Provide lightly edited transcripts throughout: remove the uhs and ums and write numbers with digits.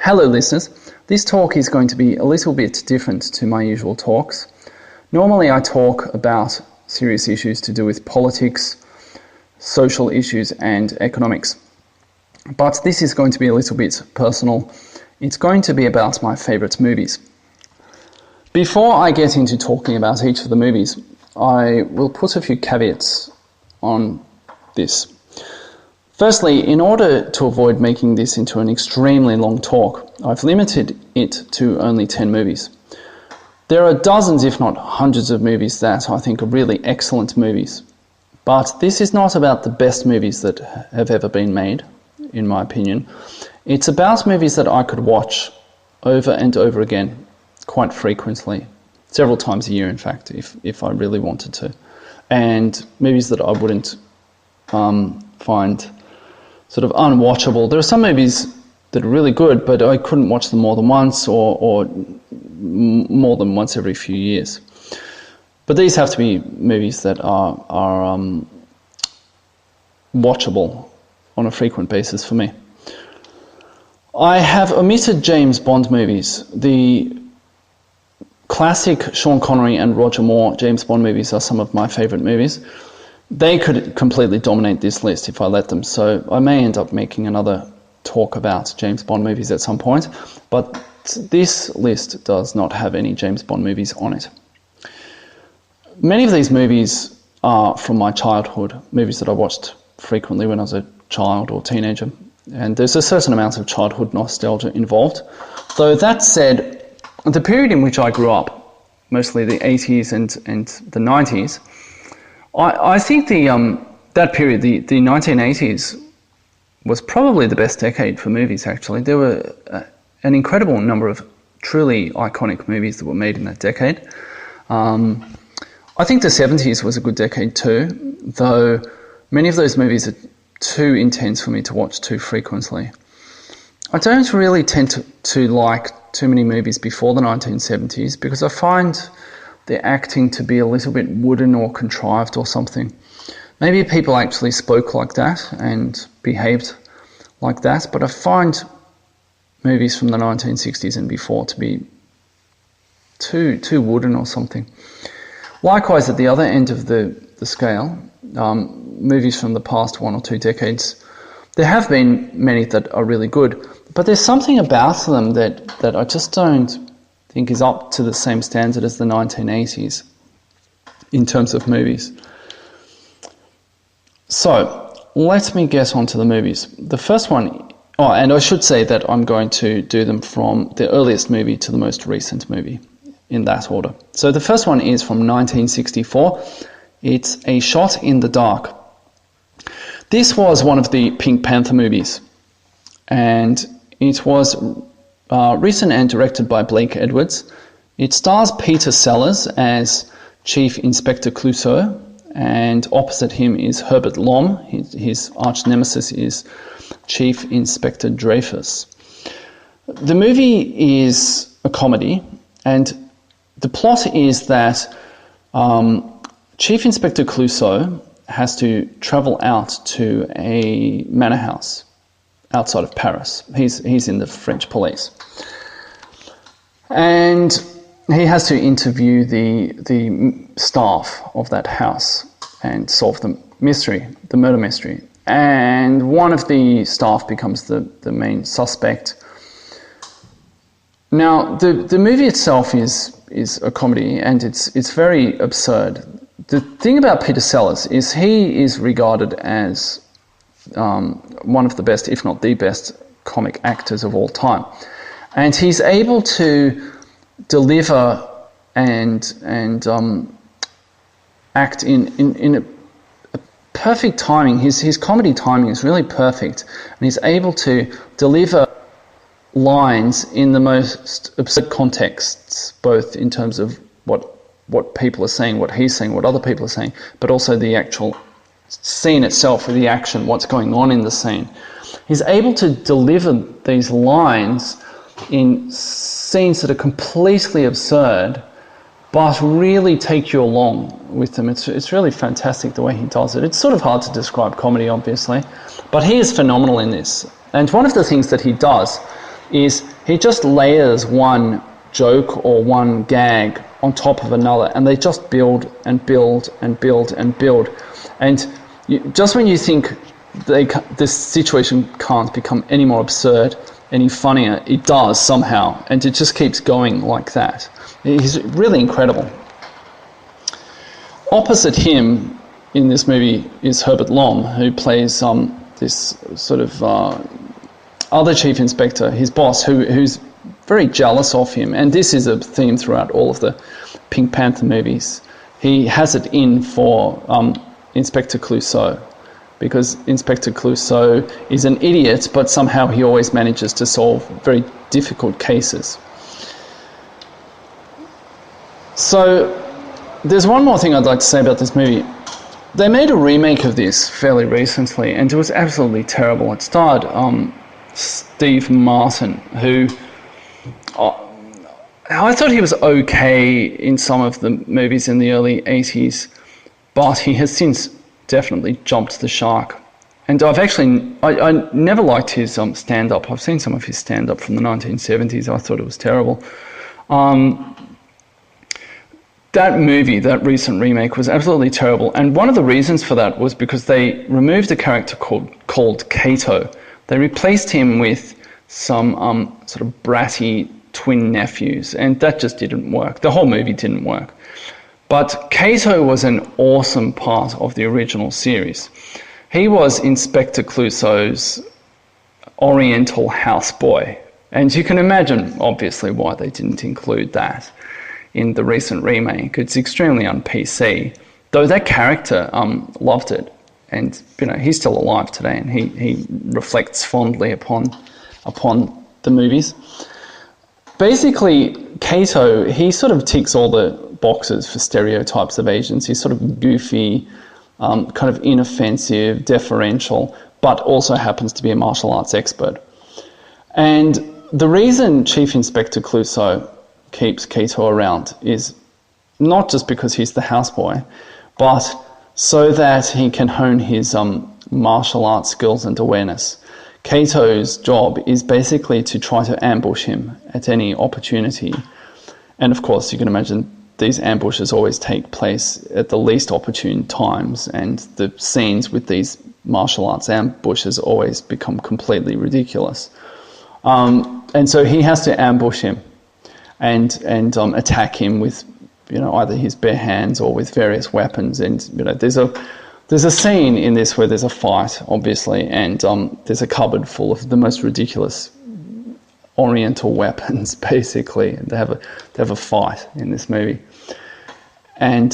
Hello listeners, this talk is going to be a little bit different to my usual talks. Normally I talk about serious issues to do with politics, social issues and economics. But this is going to be a little bit personal. It's going to be about my favourite movies. Before I get into talking about each of the movies, I will put a few caveats on this. Firstly, in order to avoid making this into an extremely long talk, I've limited it to only 10 movies. There are dozens, if not hundreds of movies that I think are really excellent movies. But this is not about the best movies that have ever been made, in my opinion. It's about movies that I could watch over and over again, quite frequently, several times a year in fact, if I really wanted to. And movies that I wouldn't find sort of unwatchable. There are some movies that are really good, but I couldn't watch them more than once or more than once every few years. But these have to be movies that are watchable on a frequent basis for me. I have omitted James Bond movies. The classic Sean Connery and Roger Moore James Bond movies are some of my favourite movies. They could completely dominate this list if I let them, so I may end up making another talk about James Bond movies at some point, but this list does not have any James Bond movies on it. Many of these movies are from my childhood, movies that I watched frequently when I was a child or teenager, and there's a certain amount of childhood nostalgia involved. Though that said, the period in which I grew up, mostly the 80s and the 90s, I think that period, the 1980s, was probably the best decade for movies, actually. There were an incredible number of truly iconic movies that were made in that decade. I think the 70s was a good decade too, though many of those movies are too intense for me to watch too frequently. I don't really tend to like too many movies before the 1970s because I find the acting to be a little bit wooden or contrived or something. Maybe people actually spoke like that and behaved like that, but I find movies from the 1960s and before to be too wooden or something. Likewise, at the other end of the scale, movies from the past 1 or 2 decades, there have been many that are really good, but there's something about them that I just don't think is up to the same standard as the 1980s in terms of movies. So, let me get on to the movies. The first one, and I should say that I'm going to do them from the earliest movie to the most recent movie, in that order. So the first one is from 1964. It's A Shot in the Dark. This was one of the Pink Panther movies, and it was written and directed by Blake Edwards. It stars Peter Sellers as Chief Inspector Clouseau, and opposite him is Herbert Lom. His arch nemesis is Chief Inspector Dreyfus. The movie is a comedy, and the plot is that Chief Inspector Clouseau has to travel out to a manor house outside of Paris. He's in the French police. And he has to interview the staff of that house and solve the murder mystery. And one of the staff becomes the main suspect. Now, the movie itself is a comedy, and it's very absurd. The thing about Peter Sellers is he is regarded as one of the best, if not the best, comic actors of all time. And he's able to deliver and act in a perfect timing. His comedy timing is really perfect, and he's able to deliver lines in the most absurd contexts, both in terms of what people are saying, what he's saying, what other people are saying, but also the actual scene itself, or the action, what's going on in the scene. He's able to deliver these lines in scenes that are completely absurd, but really take you along with them. It's really fantastic the way he does it. It's sort of hard to describe comedy, obviously, but he is phenomenal in this. And one of the things that he does is he just layers one joke or one gag on top of another, and they just build and build and build and build. And just when you think this situation can't become any more absurd, any funnier, it does somehow, and it just keeps going like that. He's really incredible. Opposite him in this movie is Herbert Lom, who plays this sort of other chief inspector, his boss, who's very jealous of him. And this is a theme throughout all of the Pink Panther movies. He has it in for Inspector Clouseau, because Inspector Clouseau is an idiot, but somehow he always manages to solve very difficult cases. So there's one more thing I'd like to say about this movie. They made a remake of this fairly recently, and it was absolutely terrible. It starred Steve Martin, who I thought he was okay in some of the movies in the early 80s, but he has since definitely jumped the shark. And I never liked his stand-up. I've seen some of his stand-up from the 1970s. I thought it was terrible. That movie, that recent remake, was absolutely terrible. And one of the reasons for that was because they removed a character called Kato. They replaced him with some sort of bratty twin nephews, and that just didn't work. The whole movie didn't work. But Kato was an awesome part of the original series. He was Inspector Clouseau's Oriental houseboy. And you can imagine, obviously, why they didn't include that in the recent remake. It's extremely un-PC, though that character loved it. And, he's still alive today, and he reflects fondly upon the movies. Basically, Kato, he sort of ticks all the boxes for stereotypes of Asians. He's sort of goofy, kind of inoffensive, deferential, but also happens to be a martial arts expert. And the reason Chief Inspector Clouseau keeps Kato around is not just because he's the houseboy, but so that he can hone his martial arts skills and awareness. Kato's job is basically to try to ambush him at any opportunity. And of course, you can imagine these ambushes always take place at the least opportune times, and the scenes with these martial arts ambushes always become completely ridiculous. And so he has to ambush him and attack him with, either his bare hands or with various weapons. And there's a scene in this where there's a fight, obviously, and there's a cupboard full of the most ridiculous Oriental weapons, basically. And they have a fight in this movie, and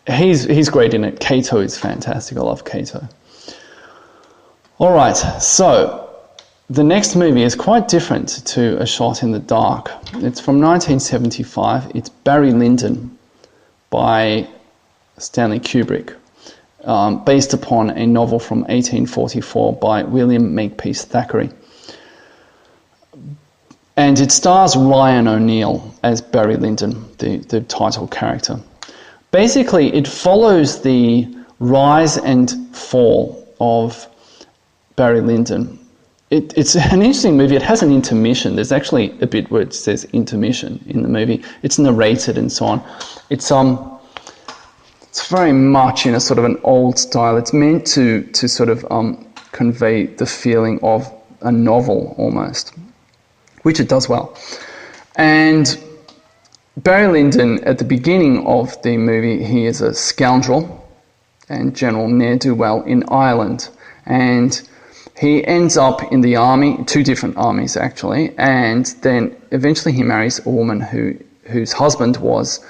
he's great in it. Kato is fantastic. I love Kato. All right, so the next movie is quite different to A Shot in the Dark. It's from 1975. It's Barry Lyndon by Stanley Kubrick, based upon a novel from 1844 by William Makepeace Thackeray. And it stars Ryan O'Neal as Barry Lyndon, the title character. Basically, it follows the rise and fall of Barry Lyndon. It's an interesting movie. It has an intermission. There's actually a bit where it says intermission in the movie. It's narrated and so on. It's very much in a sort of an old style. It's meant to sort of convey the feeling of a novel almost, which it does well. And Barry Lyndon, at the beginning of the movie, he is a scoundrel and general ne'er-do-well in Ireland. And he ends up in the army, two different armies actually, and then eventually he marries a woman whose husband was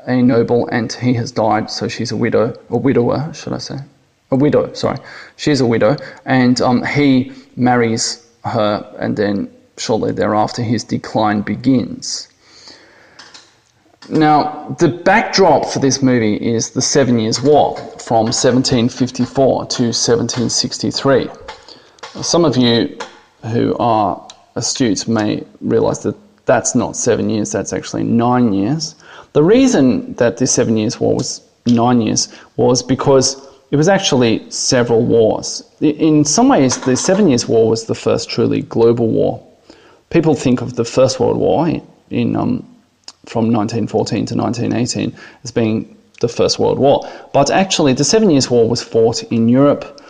a noble and he has died, so she's a widower, should I say? A widow, sorry. She's a widow, and he marries her, and then shortly thereafter his decline begins. Now, the backdrop for this movie is the 7 Years' War from 1754 to 1763. Some of you who are astute may realise that that's not 7 years, that's actually 9 years. The reason that the 7 Years' War was 9 years was because it was actually several wars. In some ways, the 7 Years' War was the first truly global war. People think of the First World War from 1914 to 1918 as being the First World War. But actually, the 7 Years' War was fought in Europe,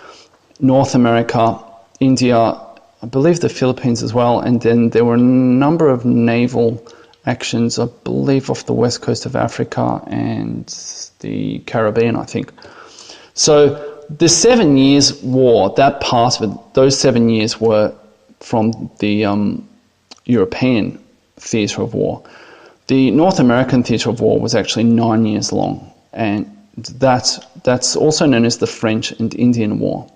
North America, India, I believe the Philippines as well, and then there were a number of naval actions, I believe, off the west coast of Africa and the Caribbean, I think. So the 7 Years' War, that part of it, those 7 years were from the European theatre of war. The North American theatre of war was actually 9 years long, and that's also known as the French and Indian War.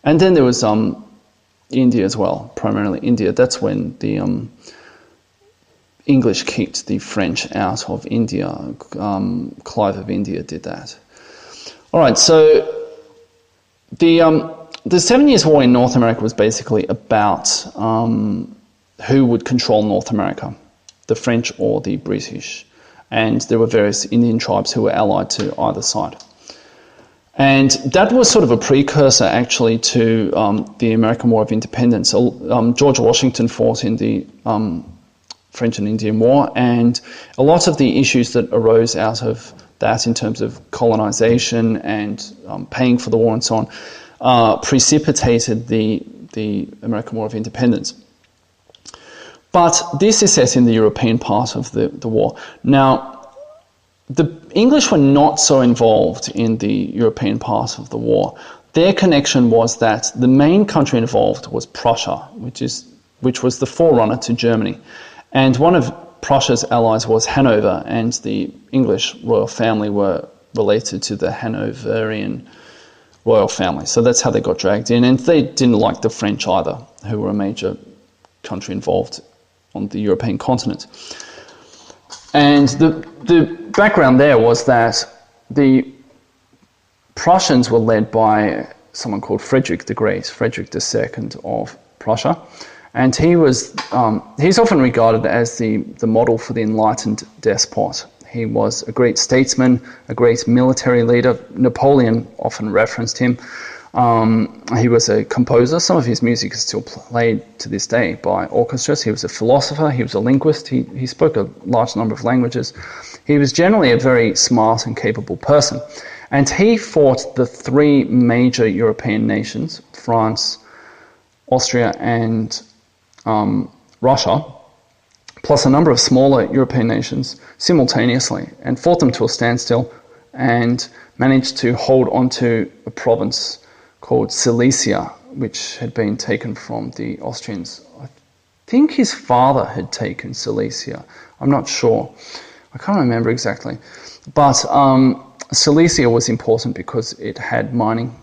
And then there was India as well, primarily India. That's when the English kicked the French out of India. Clive of India did that. All right, so the 7 Years' War in North America was basically about who would control North America, the French or the British. And there were various Indian tribes who were allied to either side. And that was sort of a precursor, actually, to the American War of Independence. George Washington fought in the French and Indian War, and a lot of the issues that arose out of that in terms of colonization and paying for the war and so on precipitated the American War of Independence. But this is set in the European part of the war. Now, the English were not so involved in the European part of the war. Their connection was that the main country involved was Prussia, which was the forerunner to Germany. And one of Prussia's allies was Hanover, and the English royal family were related to the Hanoverian royal family. So that's how they got dragged in. And they didn't like the French either, who were a major country involved on the European continent. And the background there was that the Prussians were led by someone called Frederick the Great, Frederick II of Prussia. And he's often regarded as the model for the enlightened despot. He was a great statesman, a great military leader. Napoleon often referenced him. He was a composer. Some of his music is still played to this day by orchestras. He was a philosopher. He was a linguist. He spoke a large number of languages. He was generally a very smart and capable person. And he fought the three major European nations, France, Austria, and Russia, plus a number of smaller European nations simultaneously, and fought them to a standstill and managed to hold onto a province called Silesia, which had been taken from the Austrians. I think his father had taken Silesia. I'm not sure. I can't remember exactly. But Silesia was important because it had mining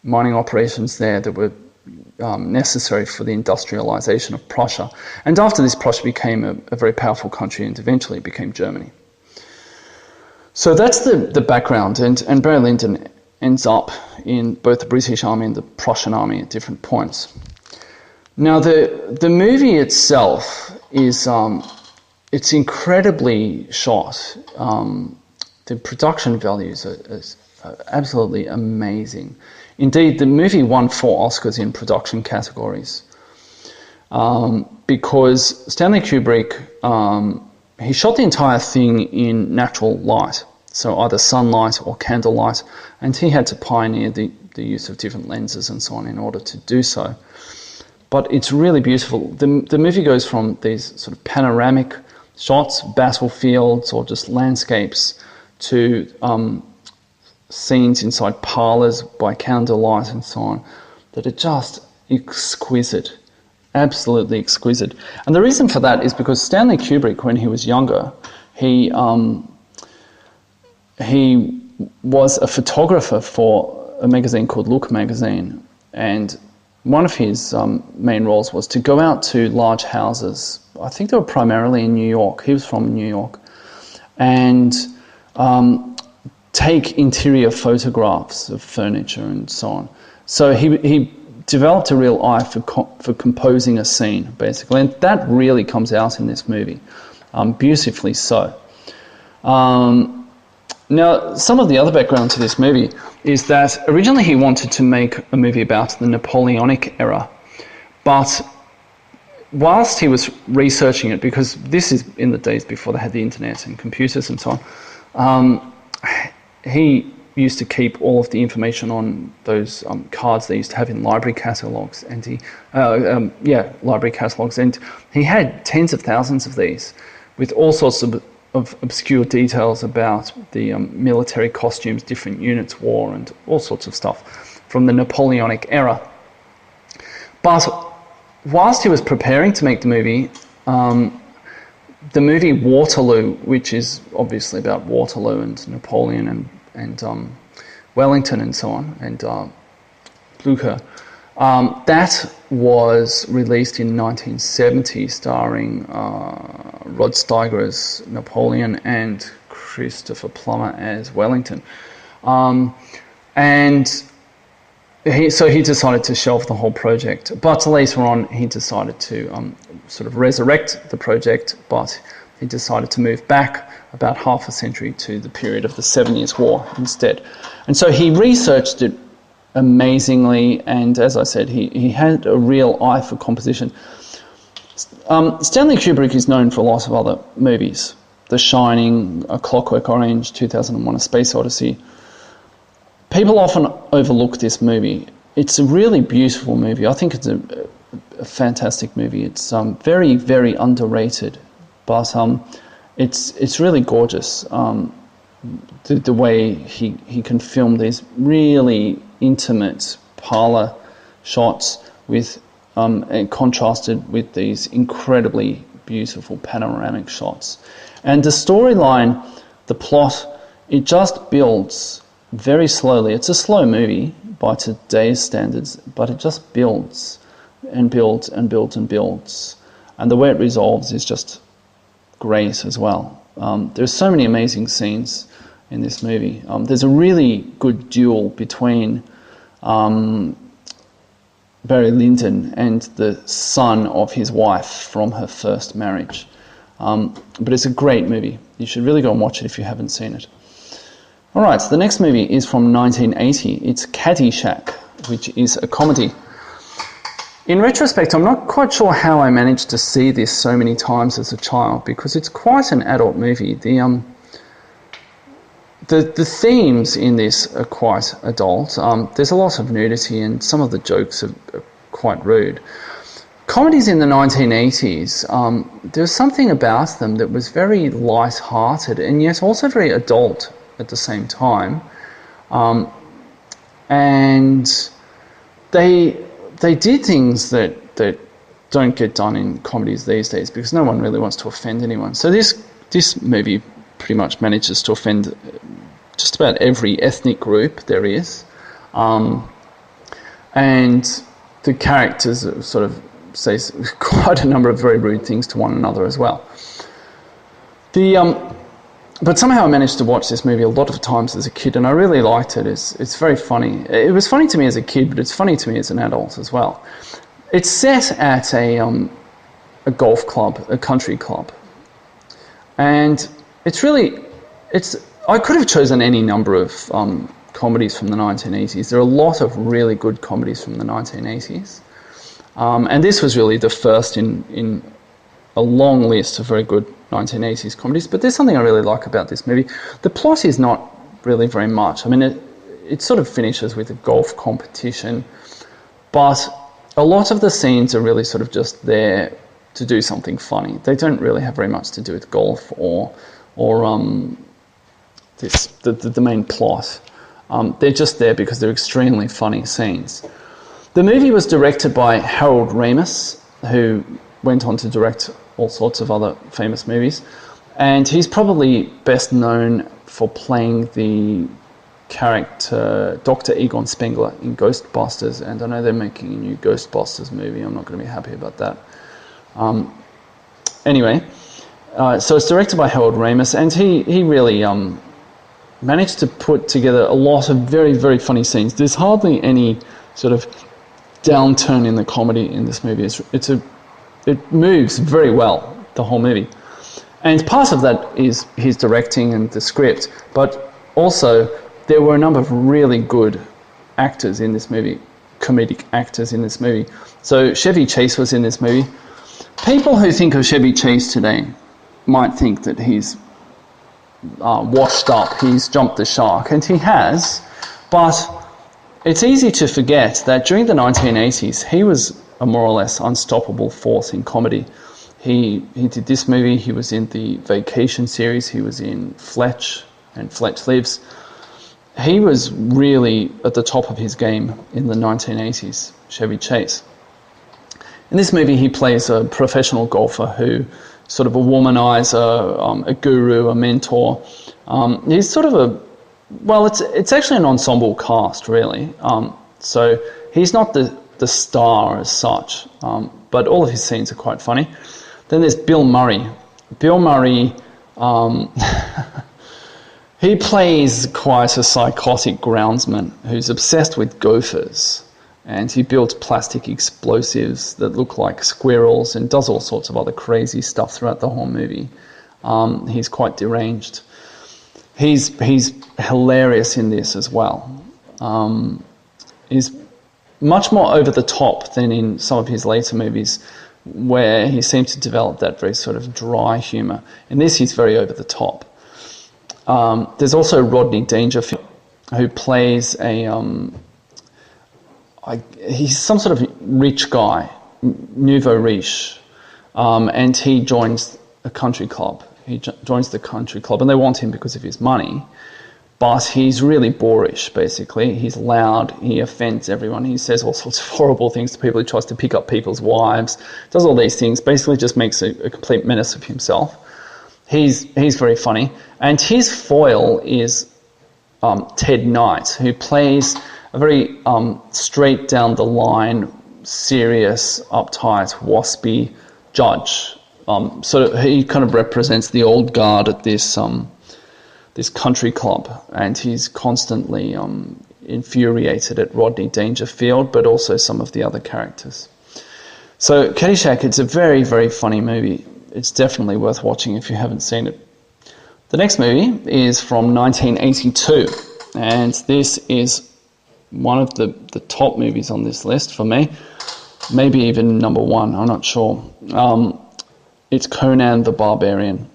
operations there that were necessary for the industrialization of Prussia. And after this, Prussia became a very powerful country and eventually became Germany. So that's the background, and Barry Lyndon ends up in both the British Army and the Prussian Army at different points. Now, the movie itself is it's incredibly shot. The production values are absolutely amazing. Indeed, the movie won 4 Oscars in production categories because Stanley Kubrick, he shot the entire thing in natural light, so either sunlight or candlelight, and he had to pioneer the use of different lenses and so on in order to do so. But it's really beautiful. The movie goes from these sort of panoramic shots, battlefields or just landscapes, to scenes inside parlours by candlelight and so on, that are just exquisite, absolutely exquisite. And the reason for that is because Stanley Kubrick, when he was younger, he was a photographer for a magazine called Look magazine, and one of his main roles was to go out to large houses. I think they were primarily in New York. He was from New York. And take interior photographs of furniture and so on. So he developed a real eye for composing a scene, basically, and that really comes out in this movie, beautifully so. Now, some of the other background to this movie is that originally he wanted to make a movie about the Napoleonic era, but whilst he was researching it, because this is in the days before they had the internet and computers and so on, he used to keep all of the information on those cards they used to have in library catalogues, and library catalogues, and he had tens of thousands of these with all sorts of obscure details about the military costumes different units wore and all sorts of stuff from the Napoleonic era. But whilst he was preparing to make the movie Waterloo, which is obviously about Waterloo and Napoleon and Wellington and so on, and Blucher, that was released in 1970, starring Rod Steiger as Napoleon and Christopher Plummer as Wellington. So he decided to shelve the whole project. But later on, he decided to sort of resurrect the project, but he decided to move back about half a century to the period of the 7 Years' War instead. And so he researched it amazingly, and as I said, he had a real eye for composition. Stanley Kubrick is known for a lot of other movies. The Shining, A Clockwork Orange, 2001: A Space Odyssey. People often overlook this movie. It's a really beautiful movie. I think it's a fantastic movie. It's very, very underrated, but it's really gorgeous. The way he can film these really intimate parlour shots with and contrasted with these incredibly beautiful panoramic shots. And the storyline, the plot, it just builds very slowly. It's a slow movie by today's standards, but it just builds and builds and builds and builds. And the way it resolves is just great as well. There's so many amazing scenes in this movie. There's a really good duel between Barry Lyndon and the son of his wife from her first marriage. But it's a great movie. You should really go and watch it if you haven't seen it. All right, so the next movie is from 1980. It's Caddyshack, which is a comedy. In retrospect, I'm not quite sure how I managed to see this so many times as a child, because it's quite an adult movie. The themes in this are quite adult. There's a lot of nudity, and some of the jokes are quite rude. Comedies in the 1980s, there's something about them that was very light-hearted and yet also very adult at the same time, and they did things that don't get done in comedies these days, because no one really wants to offend anyone. So this movie pretty much manages to offend just about every ethnic group there is, and the characters sort of say quite a number of very rude things to one another as well. But somehow I managed to watch this movie a lot of times as a kid, and I really liked it. It's very funny. It was funny to me as a kid, but it's funny to me as an adult as well. It's set at a golf club, a country club, and I could have chosen any number of comedies from the 1980s. There are a lot of really good comedies from the 1980s, and this was really the first in a long list of very good 1980s comedies. But there's something I really like about this movie. The plot is not really very much. I mean, it sort of finishes with a golf competition, but a lot of the scenes are really sort of just there to do something funny. They don't really have very much to do with golf or the main plot. They're just there because they're extremely funny scenes. The movie was directed by Harold Ramis, who went on to direct all sorts of other famous movies, and he's probably best known for playing the character Dr. Egon Spengler in Ghostbusters, and I know they're making a new Ghostbusters movie. I'm not going to be happy about that. Anyway, so it's directed by Harold Ramis, and he really managed to put together a lot of very, very funny scenes. There's hardly any sort of downturn in the comedy in this movie. It moves very well, the whole movie. And part of that is his directing and the script, but Also, there were a number of really good actors in this movie, comedic actors in this movie. So Chevy Chase was in this movie. People who think of Chevy Chase today might think that he's washed up, he's jumped the shark, and he has, but it's easy to forget that during the 1980s, he was a more or less unstoppable force in comedy. He did this movie, he was in the Vacation series, he was in Fletch and Fletch Lives. He was really at the top of his game in the 1980s, Chevy Chase. In this movie, he plays a professional golfer who sort of a womanizer, a guru, a mentor. He's sort of it's actually an ensemble cast, really. So he's not the star as such, but all of his scenes are quite funny. Then there's Bill Murray. Bill Murray, he plays quite a psychotic groundsman who's obsessed with gophers, and he builds plastic explosives that look like squirrels and does all sorts of other crazy stuff throughout the whole movie. He's quite deranged. He's hilarious in this as well. He's much more over the top than in some of his later movies, where he seems to develop that very sort of dry humour. In this, he's very over the top. There's also Rodney Dangerfield, who plays he's some sort of rich guy, nouveau riche, and he joins a country club. He joins the country club, and they want him because of his money, but he's really boorish, basically. He's loud, he offends everyone, he says all sorts of horrible things to people, he tries to pick up people's wives, does all these things, basically just makes a complete menace of himself. He's very funny, and his foil is Ted Knight, who plays a very straight down the line, serious, uptight, waspy judge. So he kind of represents the old guard at this country club, and he's constantly infuriated at Rodney Dangerfield, but also some of the other characters. So Caddyshack, it's a very, very funny movie. It's definitely worth watching if you haven't seen it. The next movie is from 1982, and this is one of the top movies on this list for me, maybe even number one, I'm not sure. It's Conan the Barbarian.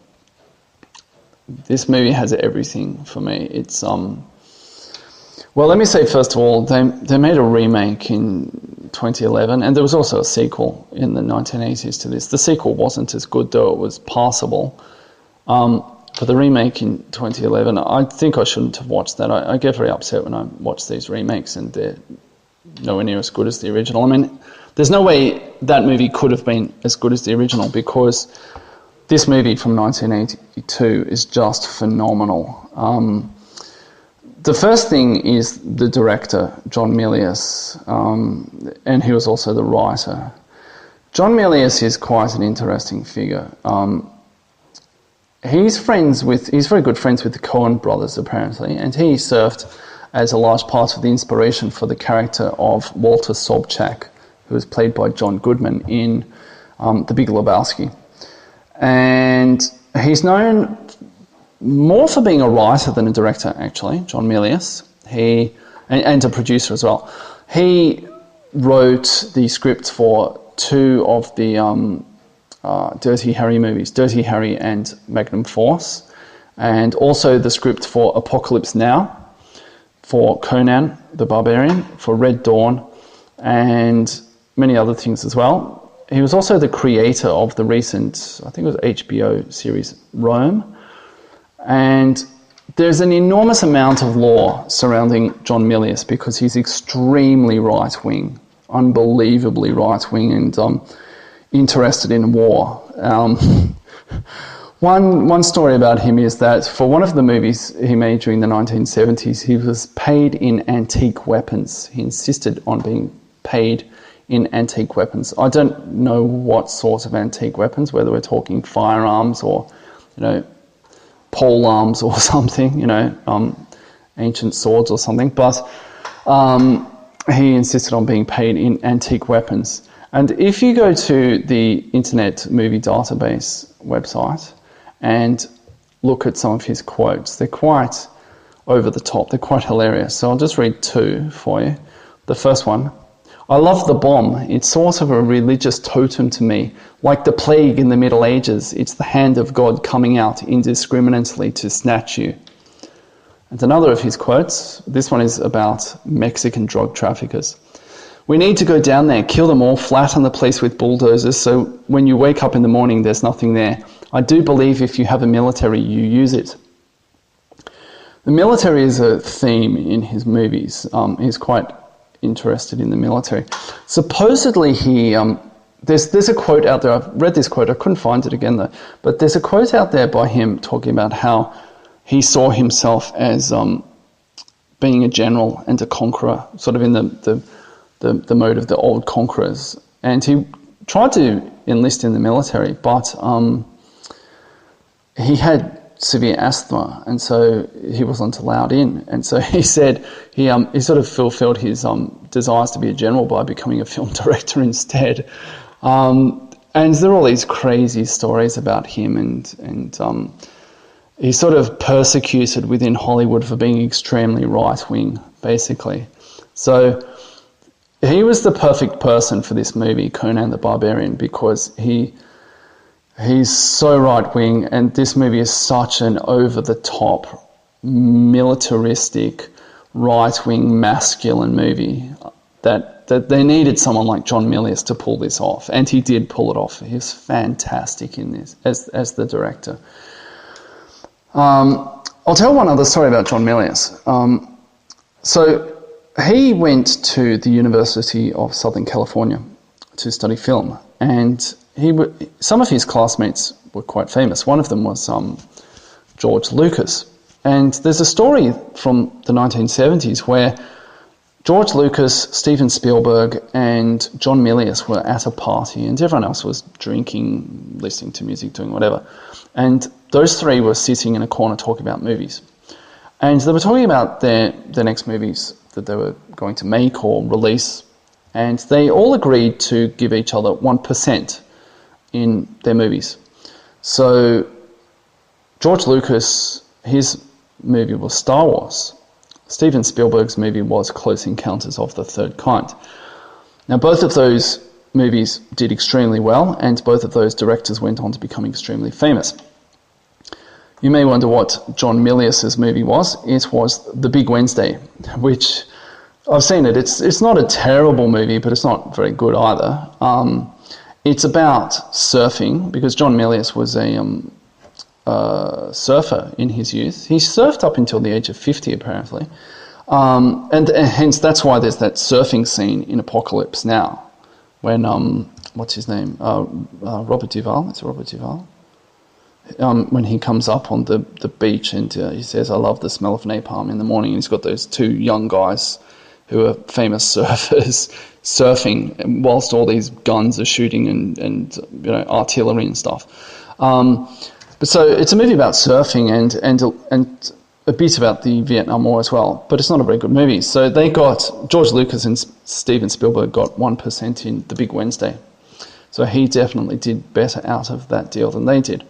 This movie has everything for me. It's well, let me say first of all, they made a remake in 2011, and there was also a sequel in the 1980s to this. The sequel wasn't as good, though it was passable. But the remake in 2011, I think I shouldn't have watched that. I get very upset when I watch these remakes, and they're nowhere near as good as the original. I mean, there's no way that movie could have been as good as the original, because this movie from 1982 is just phenomenal. The first thing is the director, John Milius, and he was also the writer. John Milius is quite an interesting figure. He's very good friends with the Coen brothers, apparently, and he served as a large part of the inspiration for the character of Walter Sobchak, who was played by John Goodman in The Big Lebowski. And he's known more for being a writer than a director, actually, John Milius. And a producer as well. He wrote the script for two of the Dirty Harry movies, Dirty Harry and Magnum Force, and also the script for Apocalypse Now, for Conan the Barbarian, for Red Dawn, and many other things as well. He was also the creator of the recent, I think it was HBO series, Rome. And there's an enormous amount of lore surrounding John Milius because he's extremely right-wing, unbelievably right-wing, and interested in war. One story about him is that for one of the movies he made during the 1970s, he was paid in antique weapons. He insisted on being paid in antique weapons. I don't know what sort of antique weapons, whether we're talking firearms or, pole arms or something, ancient swords or something, but he insisted on being paid in antique weapons. And if you go to the Internet Movie Database website and look at some of his quotes, they're quite over the top. They're quite hilarious. So I'll just read two for you. The first one. I love the bomb. It's sort of a religious totem to me. Like the plague in the Middle Ages, it's the hand of God coming out indiscriminately to snatch you. And another of his quotes, this one is about Mexican drug traffickers. We need to go down there, kill them all, flatten the place with bulldozers, so when you wake up in the morning, there's nothing there. I do believe if you have a military, you use it. The military is a theme in his movies. He's quite interested in the military. Supposedly there's a quote out there, I've read this quote, I couldn't find it again though, but there's a quote out there by him talking about how he saw himself as being a general and a conqueror, sort of in the mode of the old conquerors. And he tried to enlist in the military, but he had severe asthma, and so he wasn't allowed in. And so he said he sort of fulfilled his desires to be a general by becoming a film director instead. And there are all these crazy stories about him, and he's sort of persecuted within Hollywood for being extremely right-wing, basically. So he was the perfect person for this movie, Conan the Barbarian, because he's so right-wing, and this movie is such an over-the-top, militaristic, right-wing, masculine movie that they needed someone like John Milius to pull this off, and he did pull it off. He was fantastic in this as the director. I'll tell one other story about John Milius. So he went to the University of Southern California to study film, and some of his classmates were quite famous. One of them was George Lucas. And there's a story from the 1970s where George Lucas, Steven Spielberg, and John Milius were at a party, and everyone else was drinking, listening to music, doing whatever. And those three were sitting in a corner talking about movies. And they were talking about their next movies that they were going to make or release. And they all agreed to give each other 1% in their movies. So George Lucas, his movie was Star Wars. Steven Spielberg's movie was Close Encounters of the Third Kind. Now both of those movies did extremely well, and both of those directors went on to become extremely famous. You may wonder what John Milius's movie was. It was The Big Wednesday, which I've seen it. It's not a terrible movie, but it's not very good either. It's about surfing, because John Milius was a surfer in his youth. He surfed up until the age of 50, apparently. And hence that's why there's that surfing scene in Apocalypse Now, when, what's his name? Robert Duvall. It's Robert Duvall. When he comes up on the beach and he says, I love the smell of napalm in the morning. And he's got those two young guys who are famous surfers surfing whilst all these guns are shooting and artillery and stuff. But so it's a movie about surfing and a bit about the Vietnam War as well, but it's not a very good movie. So George Lucas and Steven Spielberg got 1% in The Big Wednesday. So he definitely did better out of that deal than they did.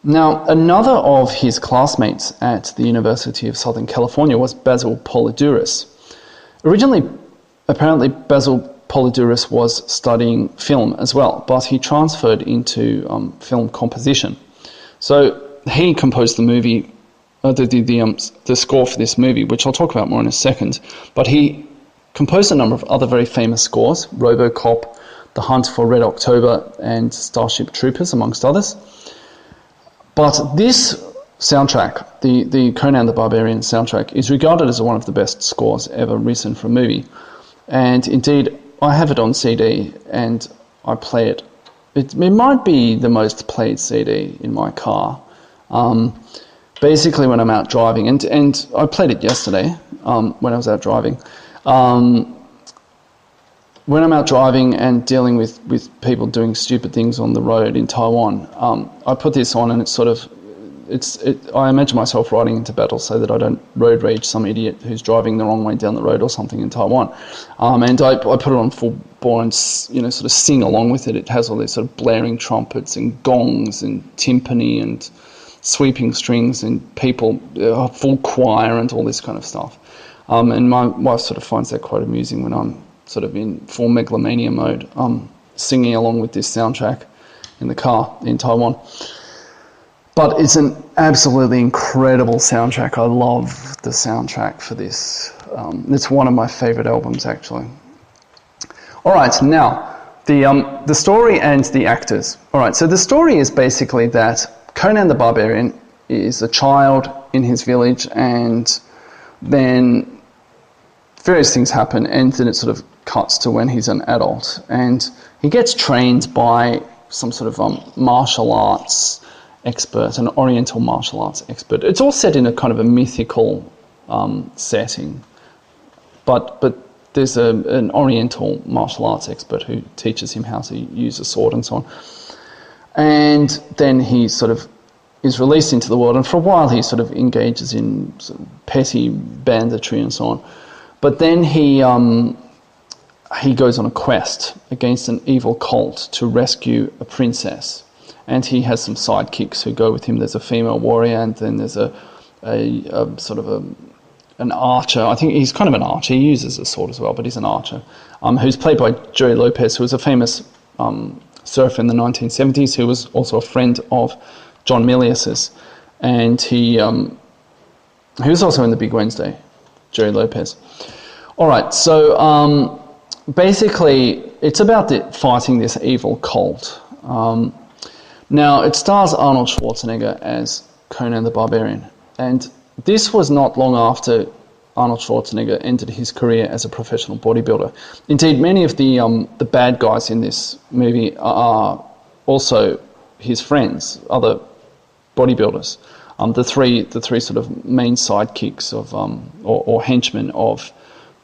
Now, another of his classmates at the University of Southern California was Basil Poledouris. Originally, apparently, Basil Poledouris was studying film as well, but he transferred into film composition. So he composed the movie, the score for this movie, which I'll talk about more in a second. But he composed a number of other very famous scores: RoboCop, The Hunt for Red October, and Starship Troopers, amongst others. But this soundtrack, the Conan the Barbarian soundtrack, is regarded as one of the best scores ever written for a movie. And indeed, I have it on CD and I play it. It might be the most played CD in my car. Basically when I'm out driving, and I played it yesterday when I was out driving. When I'm out driving and dealing with people doing stupid things on the road in Taiwan, I put this on and I imagine myself riding into battle so that I don't road rage some idiot who's driving the wrong way down the road or something in Taiwan. And I put it on full bore and sort of sing along with it. It has all these sort of blaring trumpets and gongs and timpani and sweeping strings and people, full choir and all this kind of stuff. And my wife sort of finds that quite amusing when I'm sort of in full megalomania mode, singing along with this soundtrack in the car in Taiwan. But it's an absolutely incredible soundtrack. I love the soundtrack for this. It's one of my favourite albums, actually. All right, now, the story and the actors. All right, so the story is basically that Conan the Barbarian is a child in his village, and then various things happen, and then it sort of cuts to when he's an adult. And he gets trained by some sort of martial arts expert, an oriental martial arts expert. It's all set in a kind of a mythical setting, but there's an oriental martial arts expert who teaches him how to use a sword and so on. And then he sort of is released into the world, and for a while he sort of engages in sort of petty banditry and so on. But then he goes on a quest against an evil cult to rescue a princess. And he has some sidekicks who go with him. There's a female warrior, and then there's a sort of an archer. I think he's kind of an archer. He uses a sword as well, but he's an archer, who's played by Joey Lopez, who was a famous surfer in the 1970s, who was also a friend of John Milius's. And he was also in The Big Wednesday, Joey Lopez. All right, so basically it's about fighting this evil cult. Now, it stars Arnold Schwarzenegger as Conan the Barbarian, and this was not long after Arnold Schwarzenegger ended his career as a professional bodybuilder. Indeed, many of the bad guys in this movie are also his friends, other bodybuilders. The three sort of main sidekicks of or henchmen of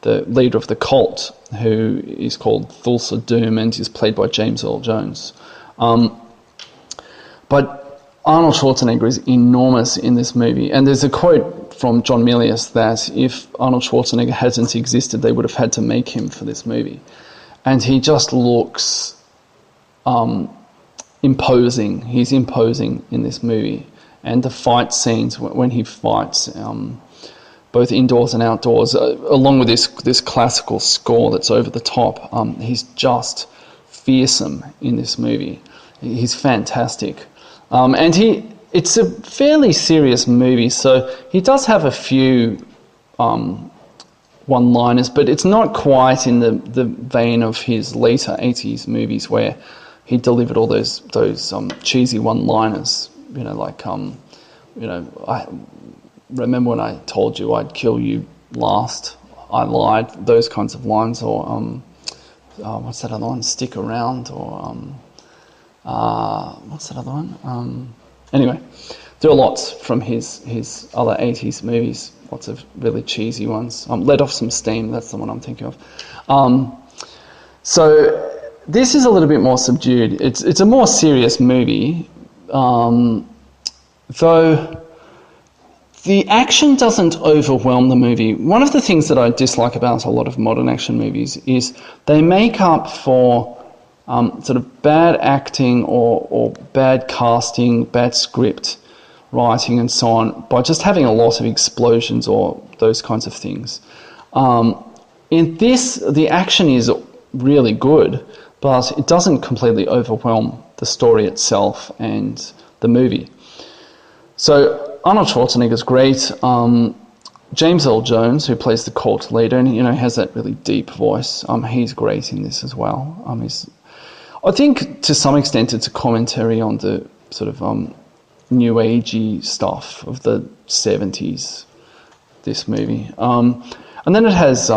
the leader of the cult, who is called Thulsa Doom and is played by James Earl Jones. But Arnold Schwarzenegger is enormous in this movie, and there's a quote from John Milius that if Arnold Schwarzenegger hadn't existed, they would have had to make him for this movie. And he just looks imposing. He's imposing in this movie. And the fight scenes, when he fights, both indoors and outdoors, along with this classical score that's over the top, he's just fearsome in this movie. He's fantastic. And it's a fairly serious movie, so he does have a few one-liners, but it's not quite in the vein of his later 80s movies where he delivered all those cheesy one-liners, like, I remember when I told you I'd kill you last, I lied, those kinds of lines, or what's that other one, stick around, or what's that other one? Anyway, there are lots from his other 80s movies, lots of really cheesy ones. Let Off Some Steam, that's the one I'm thinking of. So this is a little bit more subdued. It's a more serious movie, though the action doesn't overwhelm the movie. One of the things that I dislike about a lot of modern action movies is they make up for sort of bad acting or bad casting, bad script writing and so on by just having a lot of explosions or those kinds of things. In this, the action is really good, but it doesn't completely overwhelm the story itself and the movie. So Arnold Schwarzenegger's great. James Earl Jones, who plays the cult leader, and has that really deep voice. He's great in this as well. I think to some extent it's a commentary on the sort of new agey stuff of the 70s, this movie. And then it has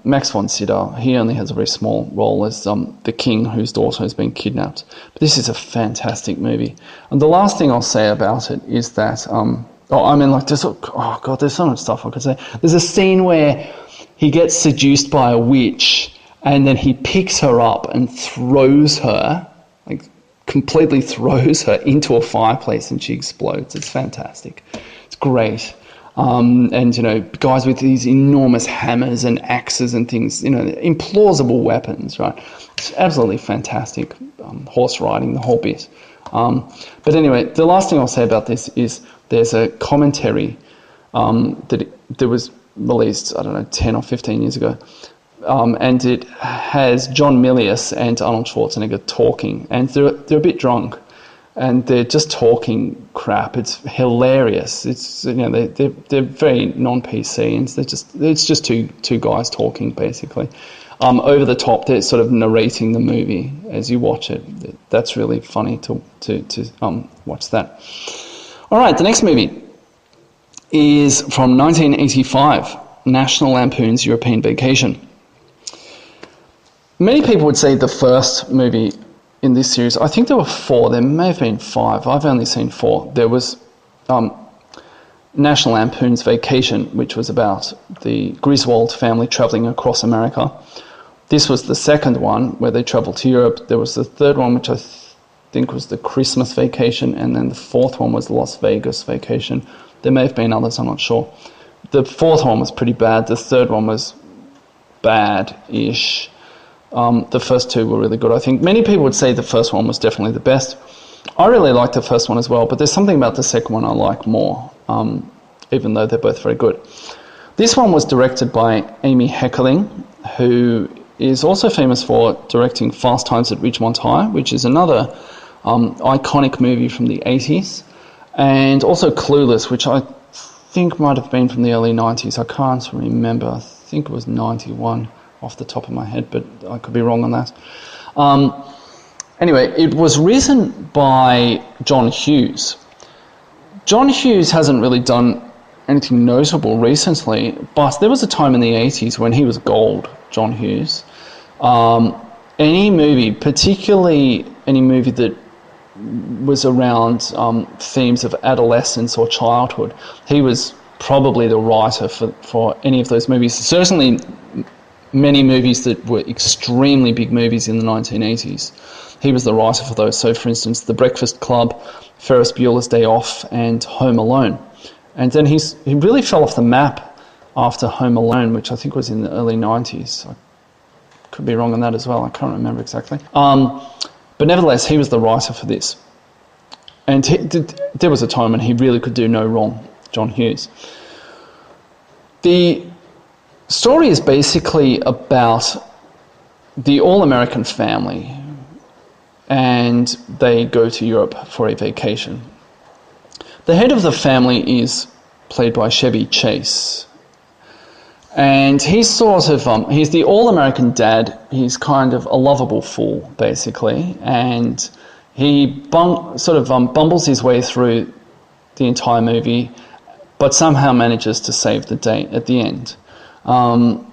Max von Sydow. He only has a very small role as the king whose daughter has been kidnapped. But this is a fantastic movie. And the last thing I'll say about it is that, there's so much stuff I could say. There's a scene where he gets seduced by a witch, and then he picks her up and throws her, completely throws her into a fireplace, and she explodes. It's fantastic. It's great. and guys with these enormous hammers and axes and things, implausible weapons, right? It's absolutely fantastic. Horse riding, the whole bit. But anyway, the last thing I'll say about this is there's a commentary that was released, 10 or 15 years ago, and it has John Milius and Arnold Schwarzenegger talking, and they're a bit drunk, and they're just talking crap. It's hilarious. It's they're very non-PC, and it's just two guys talking basically. Over the top, they're sort of narrating the movie as you watch it. That's really funny to watch that. All right, the next movie is from 1985, National Lampoon's European Vacation. Many people would say the first movie in this series, I think there were 4, there may have been 5, I've only seen 4. There was National Lampoon's Vacation, which was about the Griswold family travelling across America. This was the second one where they travelled to Europe. There was the third one, which I think was the Christmas Vacation, and then the fourth one was Las Vegas Vacation. There may have been others, I'm not sure. The fourth one was pretty bad. The third one was bad-ish. The first 2 were really good. I think many people would say the first one was definitely the best. I really liked the first one as well, but there's something about the second one I like more, even though they're both very good. This one was directed by Amy Heckerling, who is also famous for directing Fast Times at Ridgemont High, which is another iconic movie from the 80s, and also Clueless, which I think might have been from the early 90s. I can't remember. I think it was 91 off the top of my head, but I could be wrong on that. Anyway, it was written by John Hughes. John Hughes hasn't really done anything notable recently, but there was a time in the 80s when he was gold, John Hughes. Any movie, particularly any movie that was around themes of adolescence or childhood, he was probably the writer for any of those movies. Certainly many movies that were extremely big movies in the 1980s. He was the writer for those. So, for instance, The Breakfast Club, Ferris Bueller's Day Off, and Home Alone. And then he really fell off the map after Home Alone, which I think was in the early 90s. I could be wrong on that as well. I can't remember exactly. But nevertheless, he was the writer for this. And there was a time when he really could do no wrong, John Hughes. The story is basically about the all-American family, and they go to Europe for a vacation. The head of the family is played by Chevy Chase, and he's sort of he's the all-American dad. He's kind of a lovable fool, basically, and he bumbles his way through the entire movie, but somehow manages to save the day at the end. And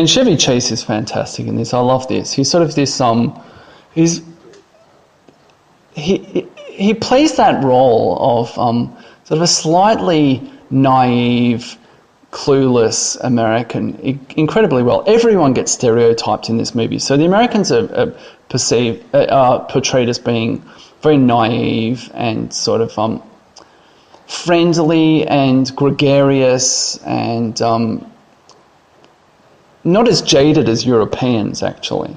Chevy Chase is fantastic in this. I love this. He's sort of this he plays that role of sort of a slightly naive, clueless American incredibly well. Everyone gets stereotyped in this movie. So the Americans are portrayed as being very naive and sort of friendly and gregarious and not as jaded as Europeans, actually.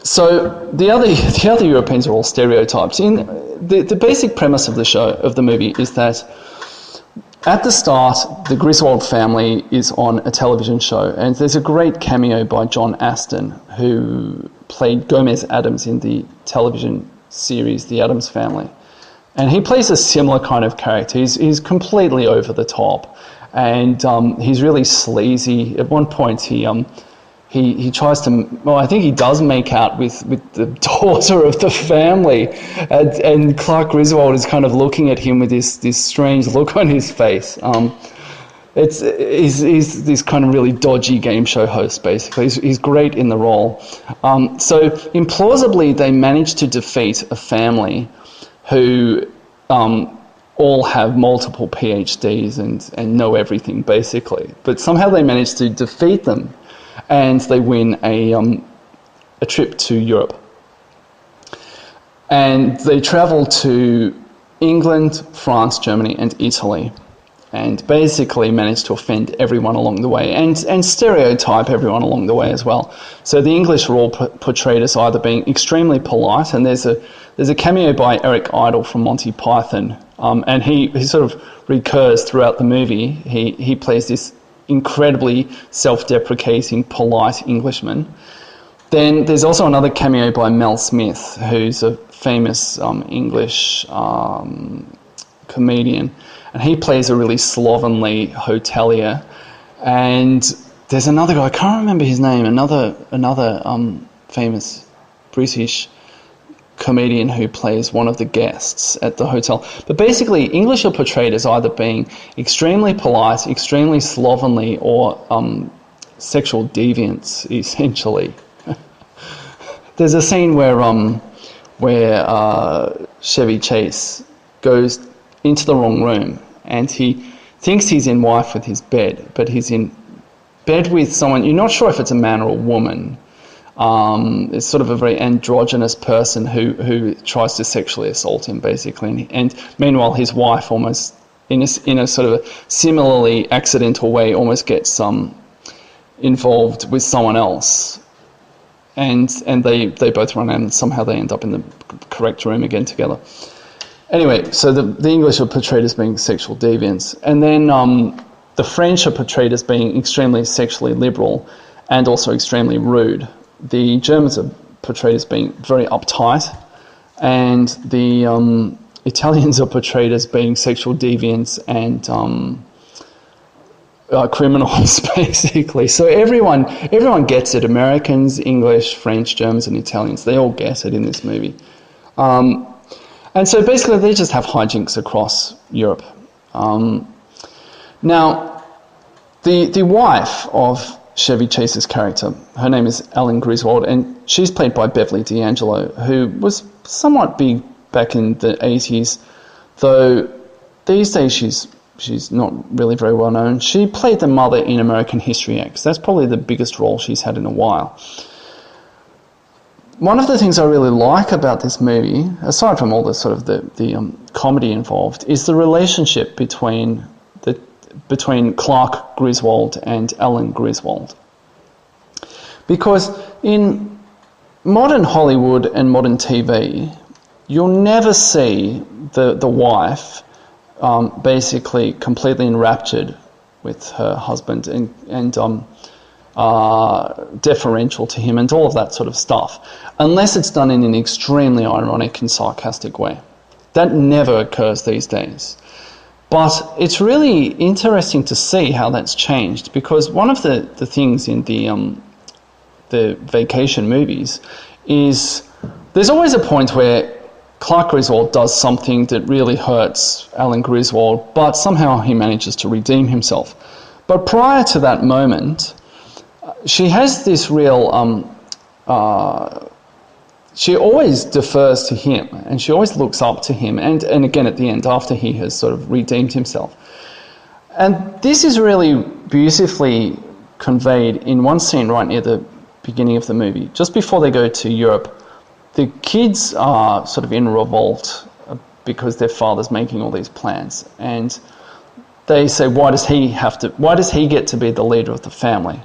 So the other Europeans are all stereotypes. In the basic premise of the movie is that at the start, the Griswold family is on a television show, and there's a great cameo by John Aston, who played Gomez Addams in the television series The Addams Family. And he plays a similar kind of character. He's completely over the top, and he's really sleazy. At one point, he tries to, well, I think he does make out with the daughter of the family, and Clark Griswold is kind of looking at him with this strange look on his face. He's this kind of really dodgy game show host, basically. He's great in the role. So implausibly, they managed to defeat a family who all have multiple PhDs and know everything, basically. But somehow they managed to defeat them, and they win a trip to Europe. And they travel to England, France, Germany, and Italy, and basically managed to offend everyone along the way, and stereotype everyone along the way as well. So the English are all portrayed as either being extremely polite, and there's a cameo by Eric Idle from Monty Python, and he sort of recurs throughout the movie. He plays this incredibly self-deprecating, polite Englishman. Then there's also another cameo by Mel Smith, who's a famous English comedian, and he plays a really slovenly hotelier. And there's another guy, I can't remember his name, another famous British comedian who plays one of the guests at the hotel. But basically, English are portrayed as either being extremely polite, extremely slovenly, or sexual deviants, essentially. There's a scene where Chevy Chase goes into the wrong room, and he thinks he's in wife with his bed, but he's in bed with someone, you're not sure if it's a man or a woman. It's sort of a very androgynous person who tries to sexually assault him, basically. And meanwhile, his wife almost, in a sort of a similarly accidental way, almost gets involved with someone else. And they both run out, and somehow they end up in the correct room again together. Anyway, so the English are portrayed as being sexual deviants. And then the French are portrayed as being extremely sexually liberal and also extremely rude. The Germans are portrayed as being very uptight, and the Italians are portrayed as being sexual deviants and criminals, basically. So everyone gets it. Americans, English, French, Germans, and Italians, they all get it in this movie. And so basically they just have hijinks across Europe. Now, the wife of Chevy Chase's character, her name is Ellen Griswold, and she's played by Beverly D'Angelo, who was somewhat big back in the 80s, though these days she's not really very well known. She played the mother in American History X. That's probably the biggest role she's had in a while. One of the things I really like about this movie, aside from all the sort of the comedy involved, is the relationship between Clark Griswold and Ellen Griswold. Because in modern Hollywood and modern TV, you'll never see the wife basically completely enraptured with her husband and deferential to him and all of that sort of stuff, unless it's done in an extremely ironic and sarcastic way. That never occurs these days. But it's really interesting to see how that's changed, because one of the things in the vacation movies is there's always a point where Clark Griswold does something that really hurts Ellen Griswold, but somehow he manages to redeem himself. But prior to that moment, she has this real... she always defers to him, and she always looks up to him, and again at the end, after he has sort of redeemed himself. And this is really beautifully conveyed in one scene right near the beginning of the movie. Just before they go to Europe, the kids are sort of in revolt because their father's making all these plans, and they say, why does he get to be the leader of the family?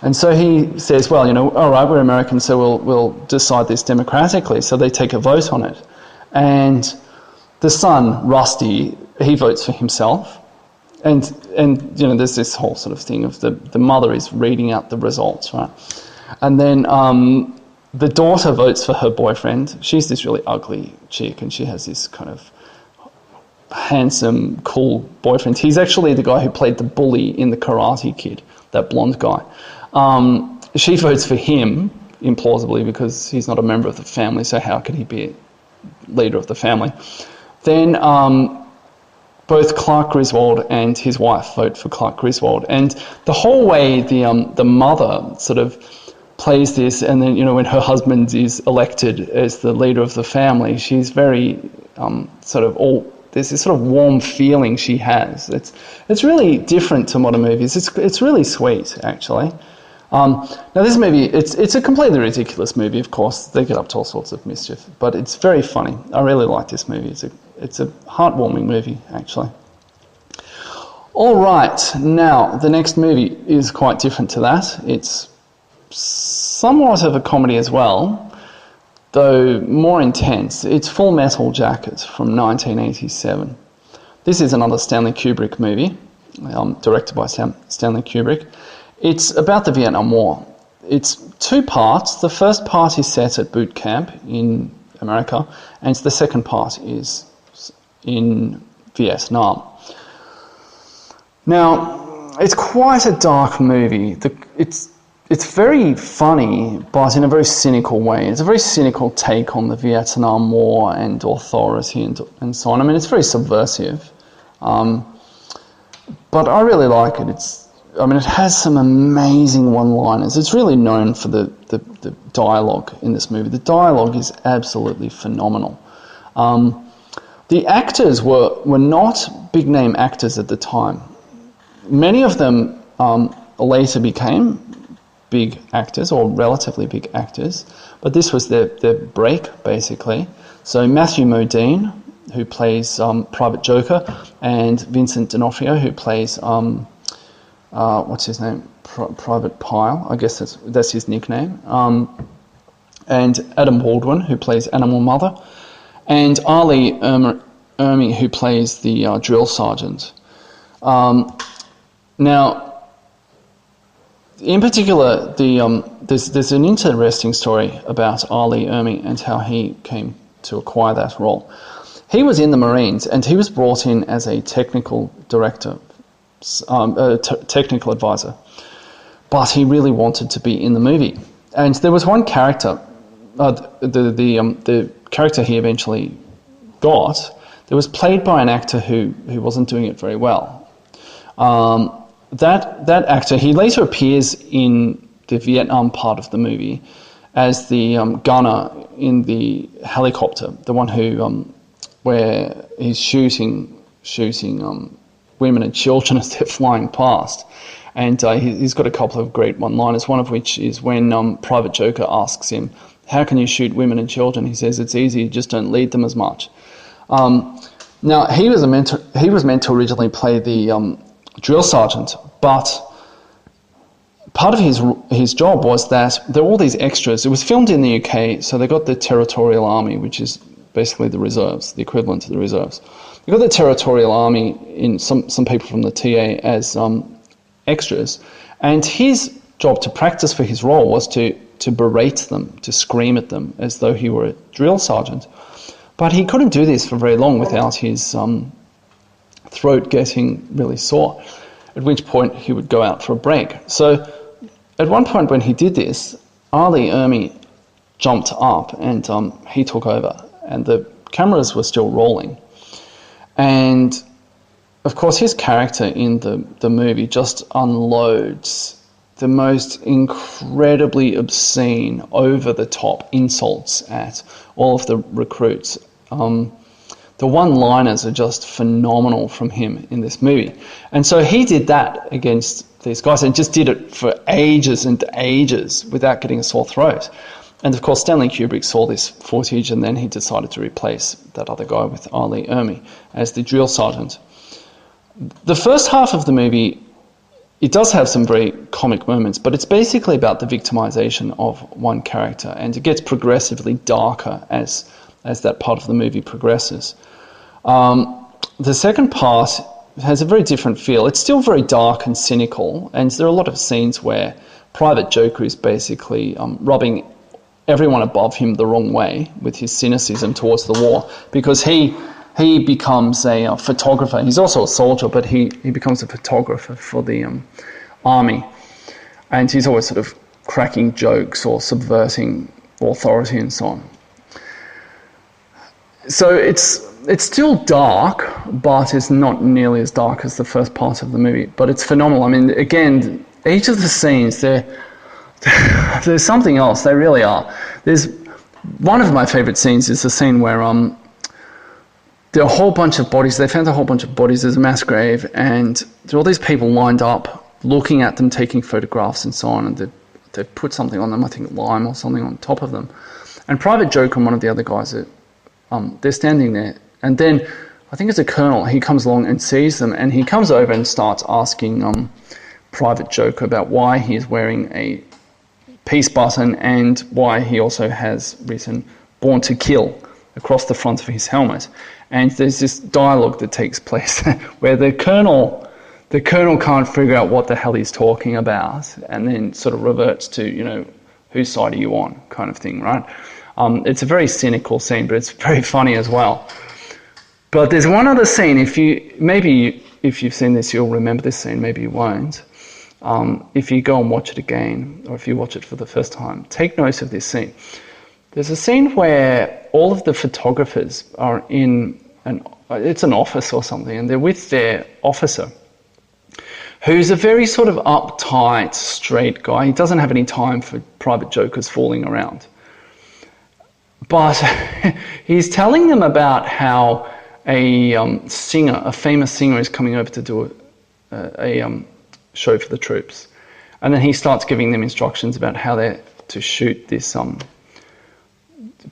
And so he says, well, all right, we're Americans, so we'll decide this democratically. So they take a vote on it. And the son, Rusty, he votes for himself. And there's this whole sort of thing of the mother is reading out the results, right? And then the daughter votes for her boyfriend. She's this really ugly chick, and she has this kind of handsome, cool boyfriend. He's actually the guy who played the bully in The Karate Kid, that blonde guy. She votes for him, implausibly, because he's not a member of the family, so how could he be leader of the family? Then both Clark Griswold and his wife vote for Clark Griswold. And the whole way the mother sort of plays this, and then, when her husband is elected as the leader of the family, she's very there's this sort of warm feeling she has. It's really different to modern movies. It's really sweet, actually. Now this movie, it's a completely ridiculous movie, of course. They get up to all sorts of mischief, but it's very funny. I really like this movie. it's a heartwarming movie, actually. All right, now the next movie is quite different to that. It's somewhat of a comedy as well, though more intense. It's Full Metal Jacket from 1987. This is another Stanley Kubrick movie, directed by Stanley Kubrick. It's about the Vietnam War. It's two parts. The first part is set at boot camp in America, and the second part is in Vietnam. Now, it's quite a dark movie. It's very funny, but in a very cynical way. It's a very cynical take on the Vietnam War and authority and so on. I mean, it's very subversive, but I really like it. It has some amazing one-liners. It's really known for the dialogue in this movie. The dialogue is absolutely phenomenal. The actors were not big-name actors at the time. Many of them later became big actors, or relatively big actors, but this was their break, basically. So Matthew Modine, who plays Private Joker, and Vincent D'Onofrio, who plays, what's his name? Private Pile, I guess that's his nickname. And Adam Baldwin, who plays Animal Mother, and Ali Ermey, who plays the drill sergeant. Now, in particular, there's an interesting story about Ali Ermey and how he came to acquire that role. He was in the Marines, and he was brought in as a technical director, technical advisor, but he really wanted to be in the movie. And there was one character, the character he eventually got, that was played by an actor who wasn't doing it very well. That actor, he later appears in the Vietnam part of the movie as the gunner in the helicopter, the one who where he's shooting women and children as they're flying past. And he's got a couple of great one-liners, one of which is when Private Joker asks him, "How can you shoot women and children?" He says, "It's easy, you just don't lead them as much." Now, he was meant to originally play the drill sergeant, but part of his job was that there were all these extras. It was filmed in the UK, so they got the Territorial Army, which is basically the reserves, the equivalent to the reserves. They got the Territorial Army, in some people from the TA, as extras, and his job to practice for his role was to berate them, to scream at them as though he were a drill sergeant. But he couldn't do this for very long without his throat getting really sore, at which point he would go out for a break. So at one point when he did this, Ali Ermey jumped up and he took over, and the cameras were still rolling. And of course his character in the movie just unloads the most incredibly obscene, over-the-top insults at all of the recruits. The one-liners are just phenomenal from him in this movie. And so he did that against these guys and just did it for ages and ages without getting a sore throat. And of course Stanley Kubrick saw this footage, and then he decided to replace that other guy with Ali Ermey as the drill sergeant. The first half of the movie, it does have some very comic moments, but it's basically about the victimization of one character, and it gets progressively darker as that part of the movie progresses. The second part has a very different feel. It's still very dark and cynical, and there are a lot of scenes where Private Joker is basically rubbing everyone above him the wrong way with his cynicism towards the war, because he becomes a photographer. He's also a soldier, but he becomes a photographer for the army, and he's always sort of cracking jokes or subverting authority and so on. So it's still dark, but it's not nearly as dark as the first part of the movie. But it's phenomenal. I mean, again, each of the scenes, there's something else. They really are. There's one of my favourite scenes is the scene where there are a whole bunch of bodies. They found a whole bunch of bodies. There's a mass grave, and there are all these people lined up, looking at them, taking photographs and so on. And they've put something on them, I think lime or something on top of them. And Private Joker and one of the other guys, they're standing there And then, I think it's a colonel, he comes along and sees them, and he comes over and starts asking Private Joker about why he's wearing a peace button and why he also has written "Born to Kill" across the front of his helmet. And there's this dialogue that takes place where the colonel can't figure out what the hell he's talking about, and then sort of reverts to, you know, whose side are you on, kind of thing, right? It's a very cynical scene, but it's very funny as well. But there's one other scene. If you've seen this, you'll remember this scene. Maybe you won't. If you go and watch it again, or if you watch it for the first time, take note of this scene. There's a scene where all of the photographers are in it's an office or something, and they're with their officer, who's a very sort of uptight, straight guy. He doesn't have any time for Private Jokers fooling around. But he's telling them about how a famous singer is coming over to do a show for the troops. And then he starts giving them instructions about how they're to shoot this,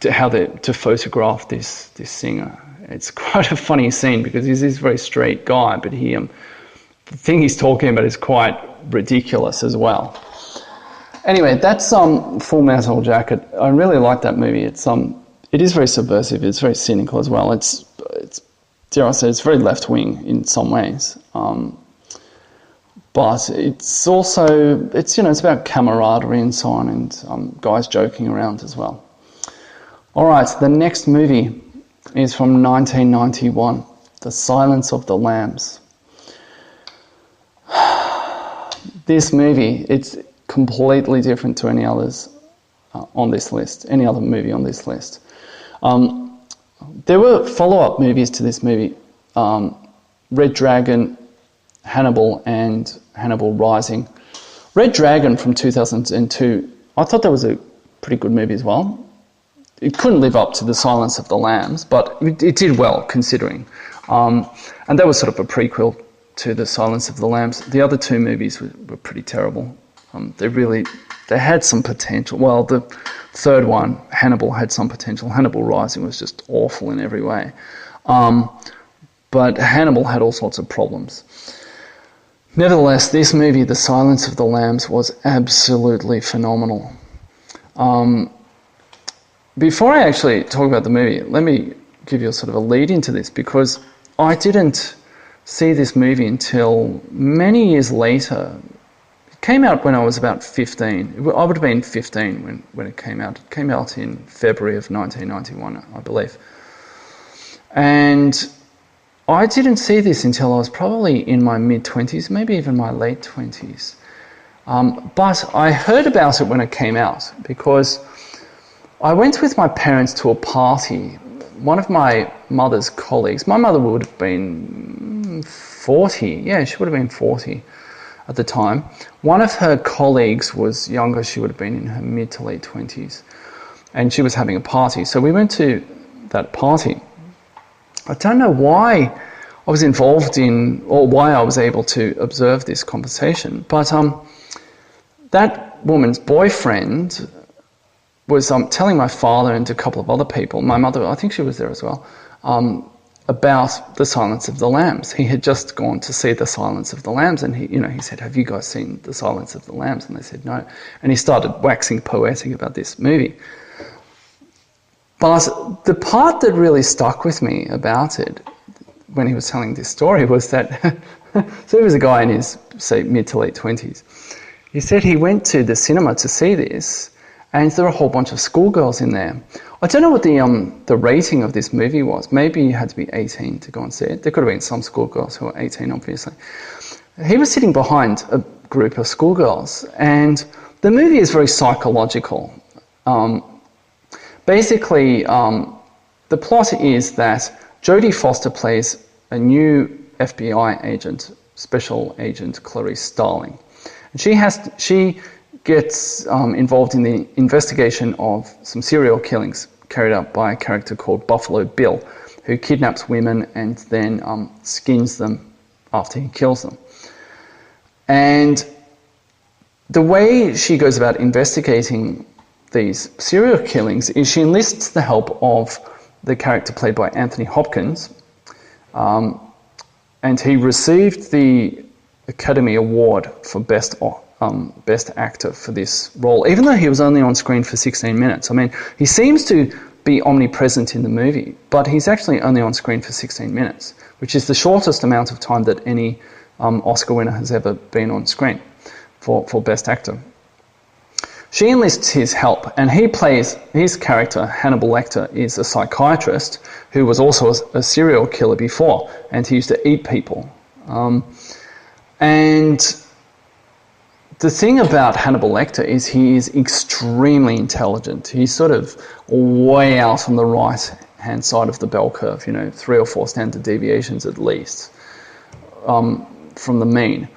how they're to photograph this singer. It's quite a funny scene because he's this very straight guy, but the thing he's talking about is quite ridiculous as well. Anyway, that's Full Metal Jacket. I really like that movie. It is very subversive. It's very cynical as well. It's dare I say, it's very left-wing in some ways. But it's also, it's about camaraderie and so on, and guys joking around as well. All right, the next movie is from 1991, The Silence of the Lambs. This movie, it's completely different to any others on this list, any other movie on this list. There were follow-up movies to this movie, Red Dragon, Hannibal, and Hannibal Rising. Red Dragon from 2002, I thought that was a pretty good movie as well. It couldn't live up to The Silence of the Lambs, but it did well considering. And that was sort of a prequel to The Silence of the Lambs. The other two movies were pretty terrible. They had some potential. Well, the third one, Hannibal, had some potential. Hannibal Rising was just awful in every way. But Hannibal had all sorts of problems. Nevertheless, this movie, The Silence of the Lambs, was absolutely phenomenal. Before I actually talk about the movie, let me give you a sort of a lead into this, because I didn't see this movie until many years later. It came out when I was about 15. I would have been 15 when it came out. It came out in February of 1991, I believe. And I didn't see this until I was probably in my mid-20s, maybe even my late 20s. But I heard about it when it came out, because I went with my parents to a party. One of my mother's colleagues, my mother would have been 40, yeah, she would have been 40 at the time. One of her colleagues was younger, she would have been in her mid to late 20s, and she was having a party. So we went to that party. I don't know why I was involved in, or why I was able to observe this conversation, but that woman's boyfriend was telling my father and a couple of other people, my mother, I think she was there as well, about The Silence of the Lambs. He had just gone to see The Silence of the Lambs, and he said, "Have you guys seen The Silence of the Lambs?" And they said no. And he started waxing poetic about this movie. But the part that really stuck with me about it, when he was telling this story, was that, so he was a guy in his, say, mid to late 20s. He said he went to the cinema to see this, and there were a whole bunch of schoolgirls in there. I don't know what the rating of this movie was. Maybe you had to be 18 to go and see it. There could have been some schoolgirls who were 18, obviously. He was sitting behind a group of schoolgirls, and the movie is very psychological. Basically, the plot is that Jodie Foster plays a new FBI agent, Special Agent Clarice Starling. And she gets involved in the investigation of some serial killings carried out by a character called Buffalo Bill, who kidnaps women and then skins them after he kills them. And the way she goes about investigating these serial killings is she enlists the help of the character played by Anthony Hopkins, and he received the Academy Award for Best Actor for this role, even though he was only on screen for 16 minutes. I mean, he seems to be omnipresent in the movie, but he's actually only on screen for 16 minutes, which is the shortest amount of time that any Oscar winner has ever been on screen for Best Actor. She enlists his help, and he plays, his character, Hannibal Lecter, is a psychiatrist who was also a serial killer before, and he used to eat people. And the thing about Hannibal Lecter is he is extremely intelligent. He's sort of way out on the right-hand side of the bell curve, 3 or 4 standard deviations at least from the mean.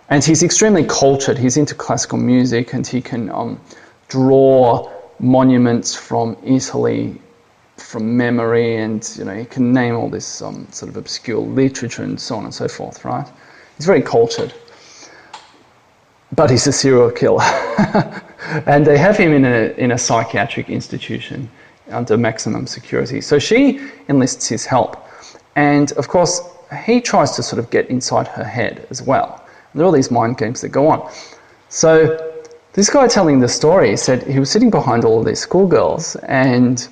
And he's extremely cultured. He's into classical music, and he can draw monuments from Italy from memory, and he can name all this sort of obscure literature and so on and so forth, right? He's very cultured. But he's a serial killer. And they have him in a psychiatric institution under maximum security. So she enlists his help. And of course, he tries to sort of get inside her head as well. There are all these mind games that go on. So this guy telling the story said he was sitting behind all of these schoolgirls, and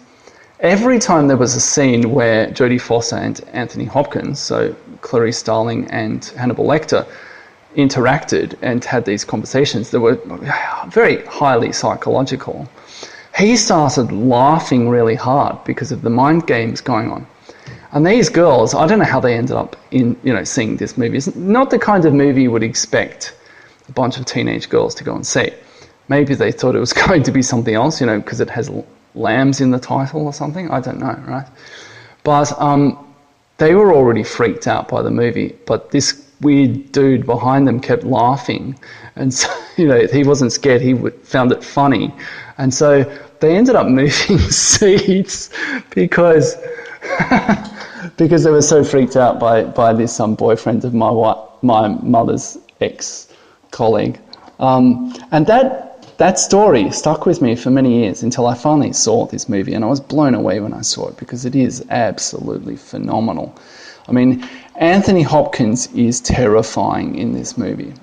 every time there was a scene where Jodie Foster and Anthony Hopkins, so Clarice Starling and Hannibal Lecter, interacted and had these conversations that were very highly psychological, he started laughing really hard because of the mind games going on. And these girls, I don't know how they ended up seeing this movie. It's not the kind of movie you would expect a bunch of teenage girls to go and see. Maybe they thought it was going to be something else, because it has lambs in the title or something. I don't know, right? But they were already freaked out by the movie. But this weird dude behind them kept laughing. And so, he wasn't scared. He found it funny. And so they ended up moving seats because they were so freaked out by this boyfriend of my mother's ex-colleague. And that story stuck with me for many years until I finally saw this movie, and I was blown away when I saw it because it is absolutely phenomenal. I mean, Anthony Hopkins is terrifying in this movie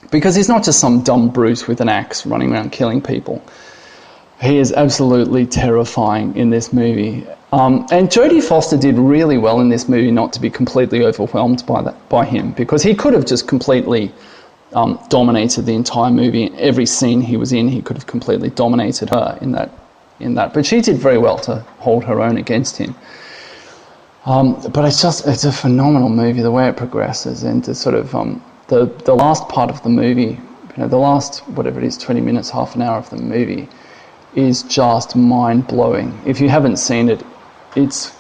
because he's not just some dumb brute with an axe running around killing people. He is absolutely terrifying in this movie. And Jodie Foster did really well in this movie not to be completely overwhelmed by him, because he could have just completely dominated the entire movie. Every scene he was in, he could have completely dominated her in that. But she did very well to hold her own against him. But it's a phenomenal movie, the way it progresses, and the sort of the last part of the movie, the last, whatever it is, 20 minutes, half an hour of the movie, is just mind-blowing. If you haven't seen it, it's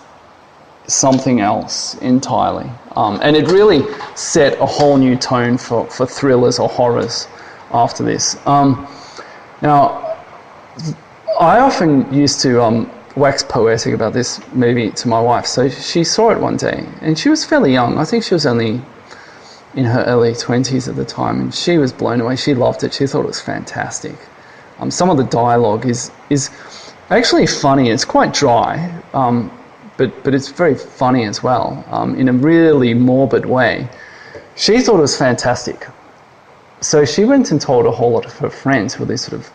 something else entirely. And it really set a whole new tone for thrillers or horrors after this. Now, I often used to wax poetic about this movie to my wife. So she saw it one day, and she was fairly young. I think she was only in her early 20s at the time, and she was blown away. She loved it. She thought it was fantastic. Some of the dialogue is actually funny. It's quite dry, but it's very funny as well, in a really morbid way. She thought it was fantastic. So she went and told a whole lot of her friends, who were these sort of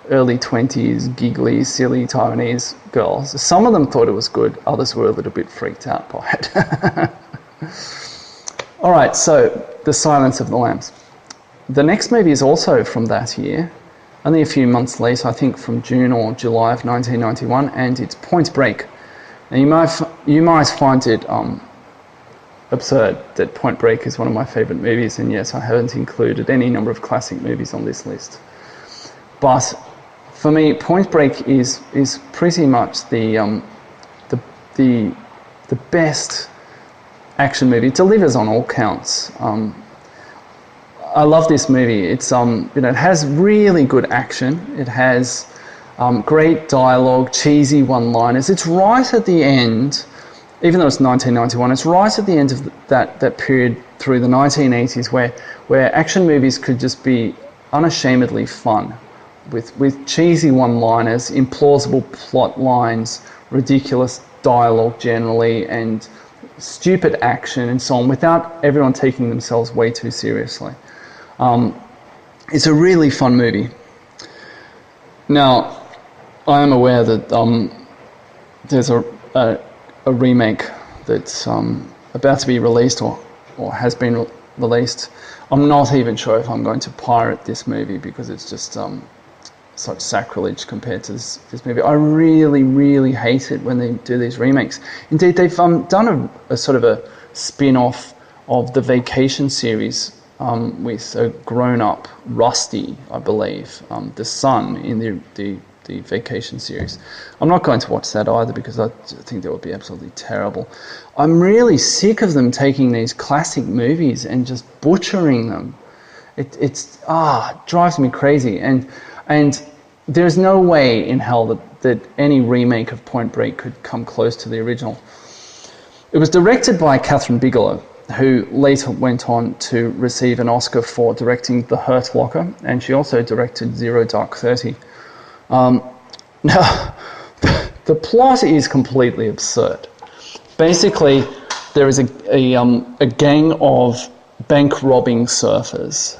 early 20s, giggly, silly Taiwanese girls. Some of them thought it was good. Others were a little bit freaked out by it. All right, so The Silence of the Lambs. The next movie is also from that year, only a few months later, I think from June or July of 1991, and it's Point Break. Now you might find it absurd that Point Break is one of my favourite movies, and yes, I haven't included any number of classic movies on this list. But for me, Point Break is pretty much the best action movie. It delivers on all counts. I love this movie. It's it has really good action. It has great dialogue, cheesy one-liners. It's right at the end, even though it's 1991. It's right at the end of that period through the 1980s where action movies could just be unashamedly fun, with cheesy one-liners, implausible plot lines, ridiculous dialogue generally and stupid action and so on without everyone taking themselves way too seriously. It's a really fun movie. Now, I am aware that there's a remake that's about to be released or has been released. I'm not even sure if I'm going to pirate this movie because it's just such sacrilege compared to this movie. I really, really hate it when they do these remakes. Indeed, they've done a sort of a spin-off of the Vacation series with a grown-up Rusty, I believe, the son in the Vacation series. I'm not going to watch that either because I think that would be absolutely terrible. I'm really sick of them taking these classic movies and just butchering them. It drives me crazy. And there's no way in hell that any remake of Point Break could come close to the original. It was directed by Catherine Bigelow, who later went on to receive an Oscar for directing The Hurt Locker, and she also directed Zero Dark 30. Now, the plot is completely absurd. Basically, there is a gang of bank-robbing surfers.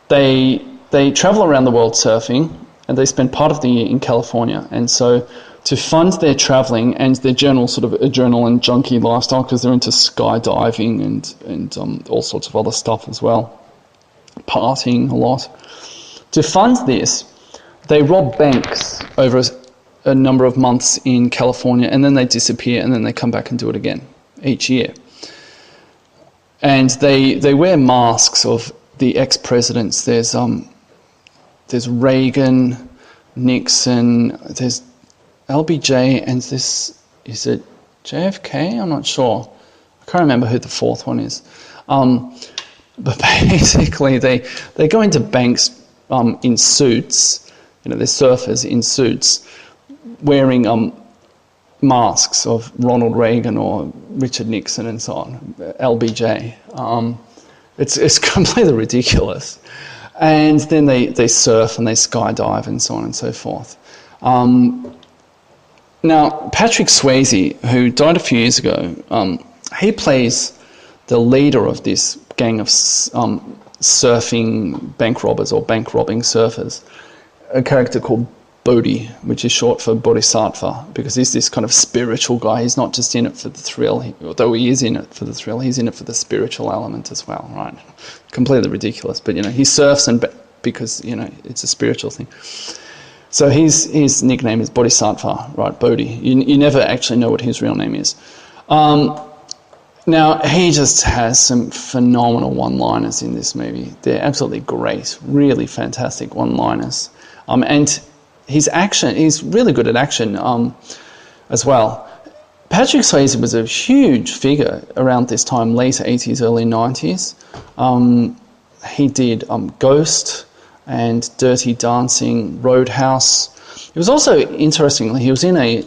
They travel around the world surfing, and they spend part of the year in California. And so to fund their travelling and their general sort of adrenaline junkie lifestyle, because they're into skydiving and all sorts of other stuff as well, partying a lot. To fund this, they rob banks over a number of months in California, and then they disappear, and then they come back and do it again each year. And they wear masks of the ex-presidents. There's Reagan, Nixon, there's LBJ, and is it JFK? I'm not sure. I can't remember who the fourth one is. But basically, they go into banks in suits. They're surfers in suits, wearing masks of Ronald Reagan or Richard Nixon and so on, LBJ. It's completely ridiculous. And then they surf and they skydive and so on and so forth. Now, Patrick Swayze, who died a few years ago, he plays the leader of this gang of surfing bank robbers or bank robbing surfers, a character called Bodhi, which is short for Bodhisattva, because he's this kind of spiritual guy. He's not just in it for the thrill, although he is in it for the thrill, he's in it for the spiritual element as well, right? Completely ridiculous, but he surfs because it's a spiritual thing. So his nickname is Bodhisattva, right? Bodhi. You never actually know what his real name is. Now, he just has some phenomenal one-liners in this movie. They're absolutely great, really fantastic one-liners. And his action, he's really good at action as well. Patrick Swayze was a huge figure around this time, late 80s, early 90s. He did Ghost and Dirty Dancing, Roadhouse. It was also, interestingly, he was in a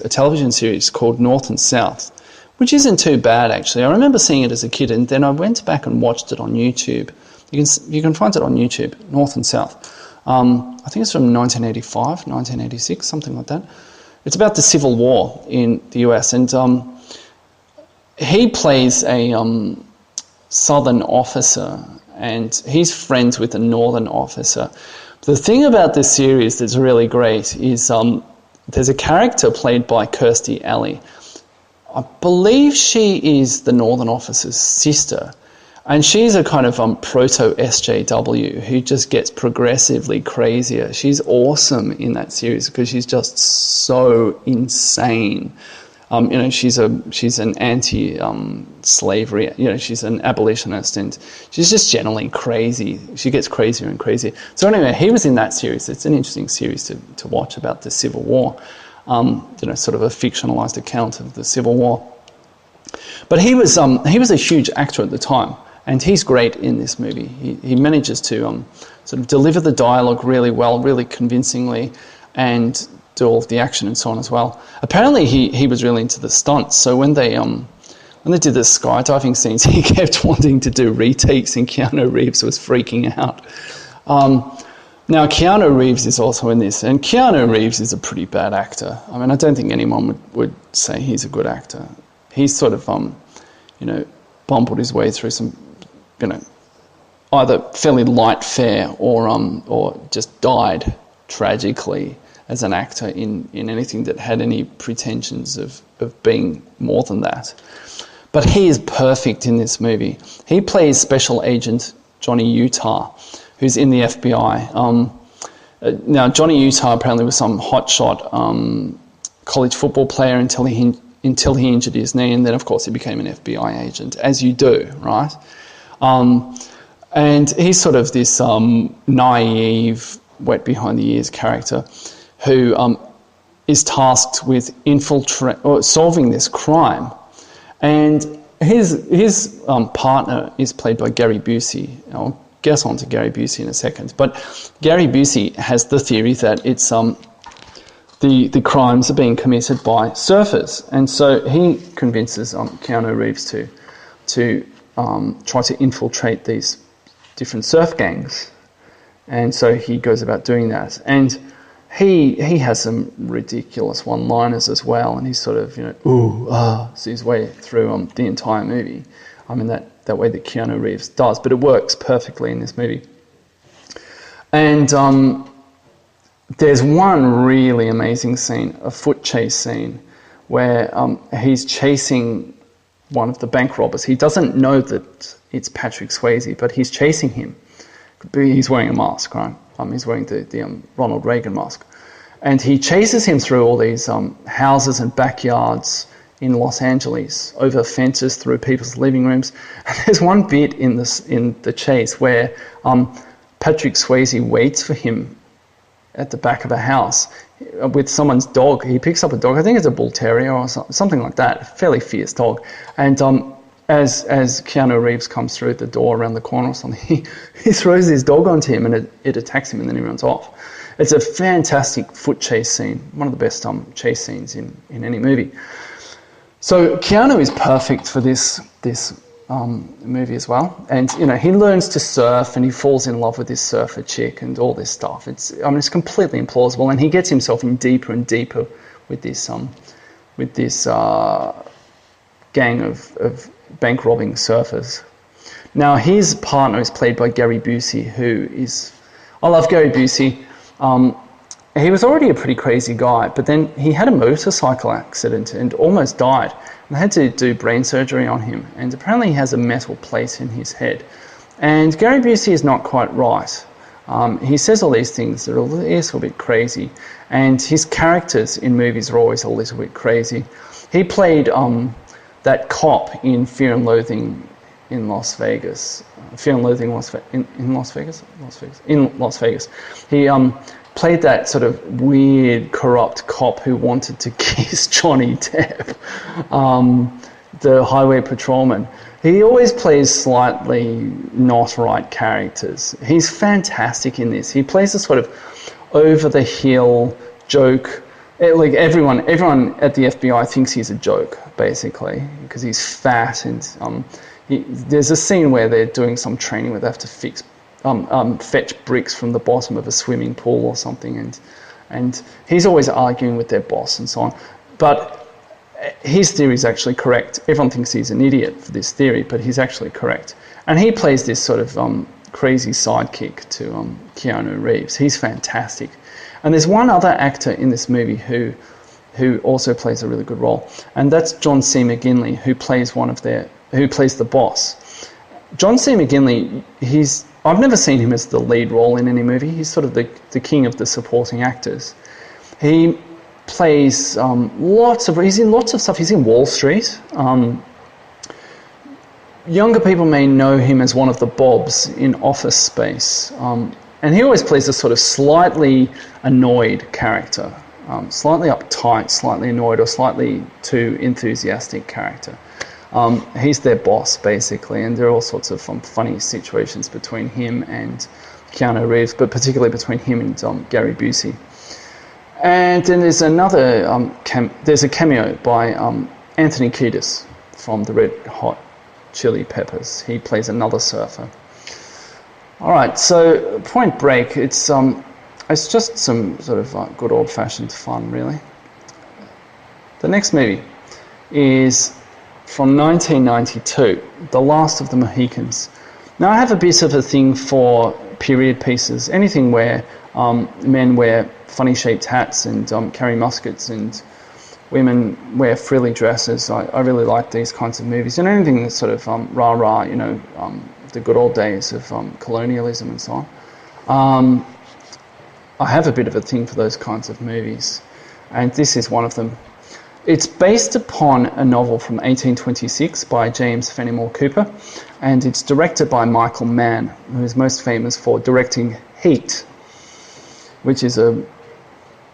television series called North and South, which isn't too bad, actually. I remember seeing it as a kid, and then I went back and watched it on YouTube. You can find it on YouTube, North and South. I think it's from 1985, 1986, something like that. It's about the Civil War in the US, and he plays a Southern officer, and he's friends with a Northern officer. The thing about this series that's really great is there's a character played by Kirstie Alley. I believe she is the Northern officer's sister, and she's a kind of proto-SJW who just gets progressively crazier. She's awesome in that series because she's just so insane. She's an anti-slavery. She's an abolitionist, and she's just generally crazy. She gets crazier and crazier. So anyway, he was in that series. It's an interesting series to watch about the Civil War. Sort of a fictionalized account of the Civil War. But he was a huge actor at the time, and he's great in this movie. He manages to sort of deliver the dialogue really well, really convincingly, and do all of the action and so on as well. Apparently he was really into the stunts, so when they did the skydiving scenes, he kept wanting to do retakes, and Keanu Reeves was freaking out. Now, Keanu Reeves is also in this, and Keanu Reeves is a pretty bad actor. I mean, I don't think anyone would say he's a good actor. He's sort of, bumbled his way through some, either fairly light fare or just died tragically as an actor in anything that had any pretensions of being more than that. But he is perfect in this movie. He plays Special Agent Johnny Utah, who's in the FBI. Now, Johnny Utah apparently was some hotshot college football player until he injured his knee, and then, of course, he became an FBI agent, as you do, right? And he's sort of this naive, wet behind the ears character who is tasked with solving this crime. And his partner is played by Gary Busey. I'll get on to Gary Busey in a second. But Gary Busey has the theory that it's the crimes are being committed by surfers. And so he convinces Keanu Reeves to try to infiltrate these different surf gangs. And so he goes about doing that. And he has some ridiculous one-liners as well, and he's sort of, his way through the entire movie. I mean, that way that Keanu Reeves does, but it works perfectly in this movie. And there's one really amazing scene, a foot chase scene, where he's chasing one of the bank robbers. He doesn't know that it's Patrick Swayze, but he's chasing him. He's wearing a mask, right? He's wearing the Ronald Reagan mask. And he chases him through all these houses and backyards in Los Angeles, over fences, through people's living rooms. And there's one bit in the chase where Patrick Swayze waits for him at the back of a house with someone's dog. He picks up a dog, I think it's a bull terrier or something like that, a fairly fierce dog. And as Keanu Reeves comes through the door around the corner or something, he throws his dog onto him and it attacks him, and then he runs off. It's a fantastic foot chase scene, one of the best chase scenes in any movie. So Keanu is perfect for this movie as well. And he learns to surf, and he falls in love with this surfer chick and all this stuff. It's completely implausible, and he gets himself in deeper and deeper with this gang of bank robbing surfers. Now, his partner is played by Gary Busey, I love Gary Busey. He was already a pretty crazy guy, but then he had a motorcycle accident and almost died. And they had to do brain surgery on him, and apparently he has a metal plate in his head. And Gary Busey is not quite right. He says all these things that are a little bit crazy, and his characters in movies are always a little bit crazy. He played that cop in Fear and Loathing in Las Vegas. Fear and Loathing in Las Vegas? In Las Vegas. He played that sort of weird, corrupt cop who wanted to kiss Johnny Depp, the highway patrolman. He always plays slightly not right characters. He's fantastic in this. He plays a sort of over-the-hill joke. Like everyone at the FBI thinks he's a joke, basically, because he's fat, and there's a scene where they're doing some training where they have to fetch bricks from the bottom of a swimming pool or something, and he's always arguing with their boss and so on. But his theory is actually correct. Everyone thinks he's an idiot for this theory, but he's actually correct. And he plays this sort of crazy sidekick to Keanu Reeves. He's fantastic. And there's one other actor in this movie who also plays a really good role, and that's John C. McGinley, who plays the boss. John C. McGinley, I've never seen him as the lead role in any movie. He's sort of the king of the supporting actors. He plays he's in lots of stuff. He's in Wall Street. Younger people may know him as one of the Bobs in Office Space. And he always plays a sort of slightly annoyed character, slightly uptight, slightly annoyed, or slightly too enthusiastic character. He's their boss, basically, and there are all sorts of funny situations between him and Keanu Reeves, but particularly between him and Gary Busey. And then there's there's a cameo by Anthony Kiedis from the Red Hot Chili Peppers. He plays another surfer. All right, so Point Break, it's just some sort of good old-fashioned fun, really. The next movie is from 1992, The Last of the Mohicans. Now, I have a bit of a thing for period pieces, anything where men wear funny-shaped hats and carry muskets, and women wear frilly dresses. I really like these kinds of movies, and anything that's sort of rah-rah, you know, the good old days of colonialism and so on. I have a bit of a thing for those kinds of movies, and this is one of them. It's based upon a novel from 1826 by James Fenimore Cooper, and it's directed by Michael Mann, who is most famous for directing Heat, which is a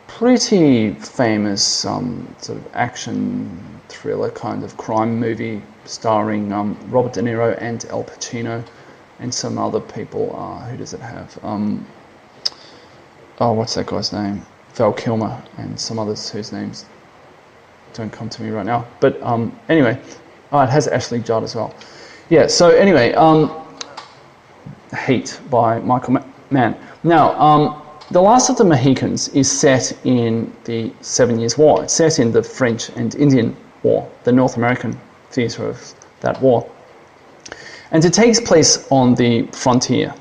pretty famous sort of action thriller kind of crime movie starring Robert De Niro and Al Pacino and some other people. Who does it have? What's that guy's name? Val Kilmer and some others whose names don't come to me right now. But anyway, it has Ashley Judd as well. Yeah, so anyway, Heat by Michael Mann. Now, The Last of the Mohicans is set in the 7 Years' War. It's set in the French and Indian War, the North American theatre of that war. And it takes place on the frontier.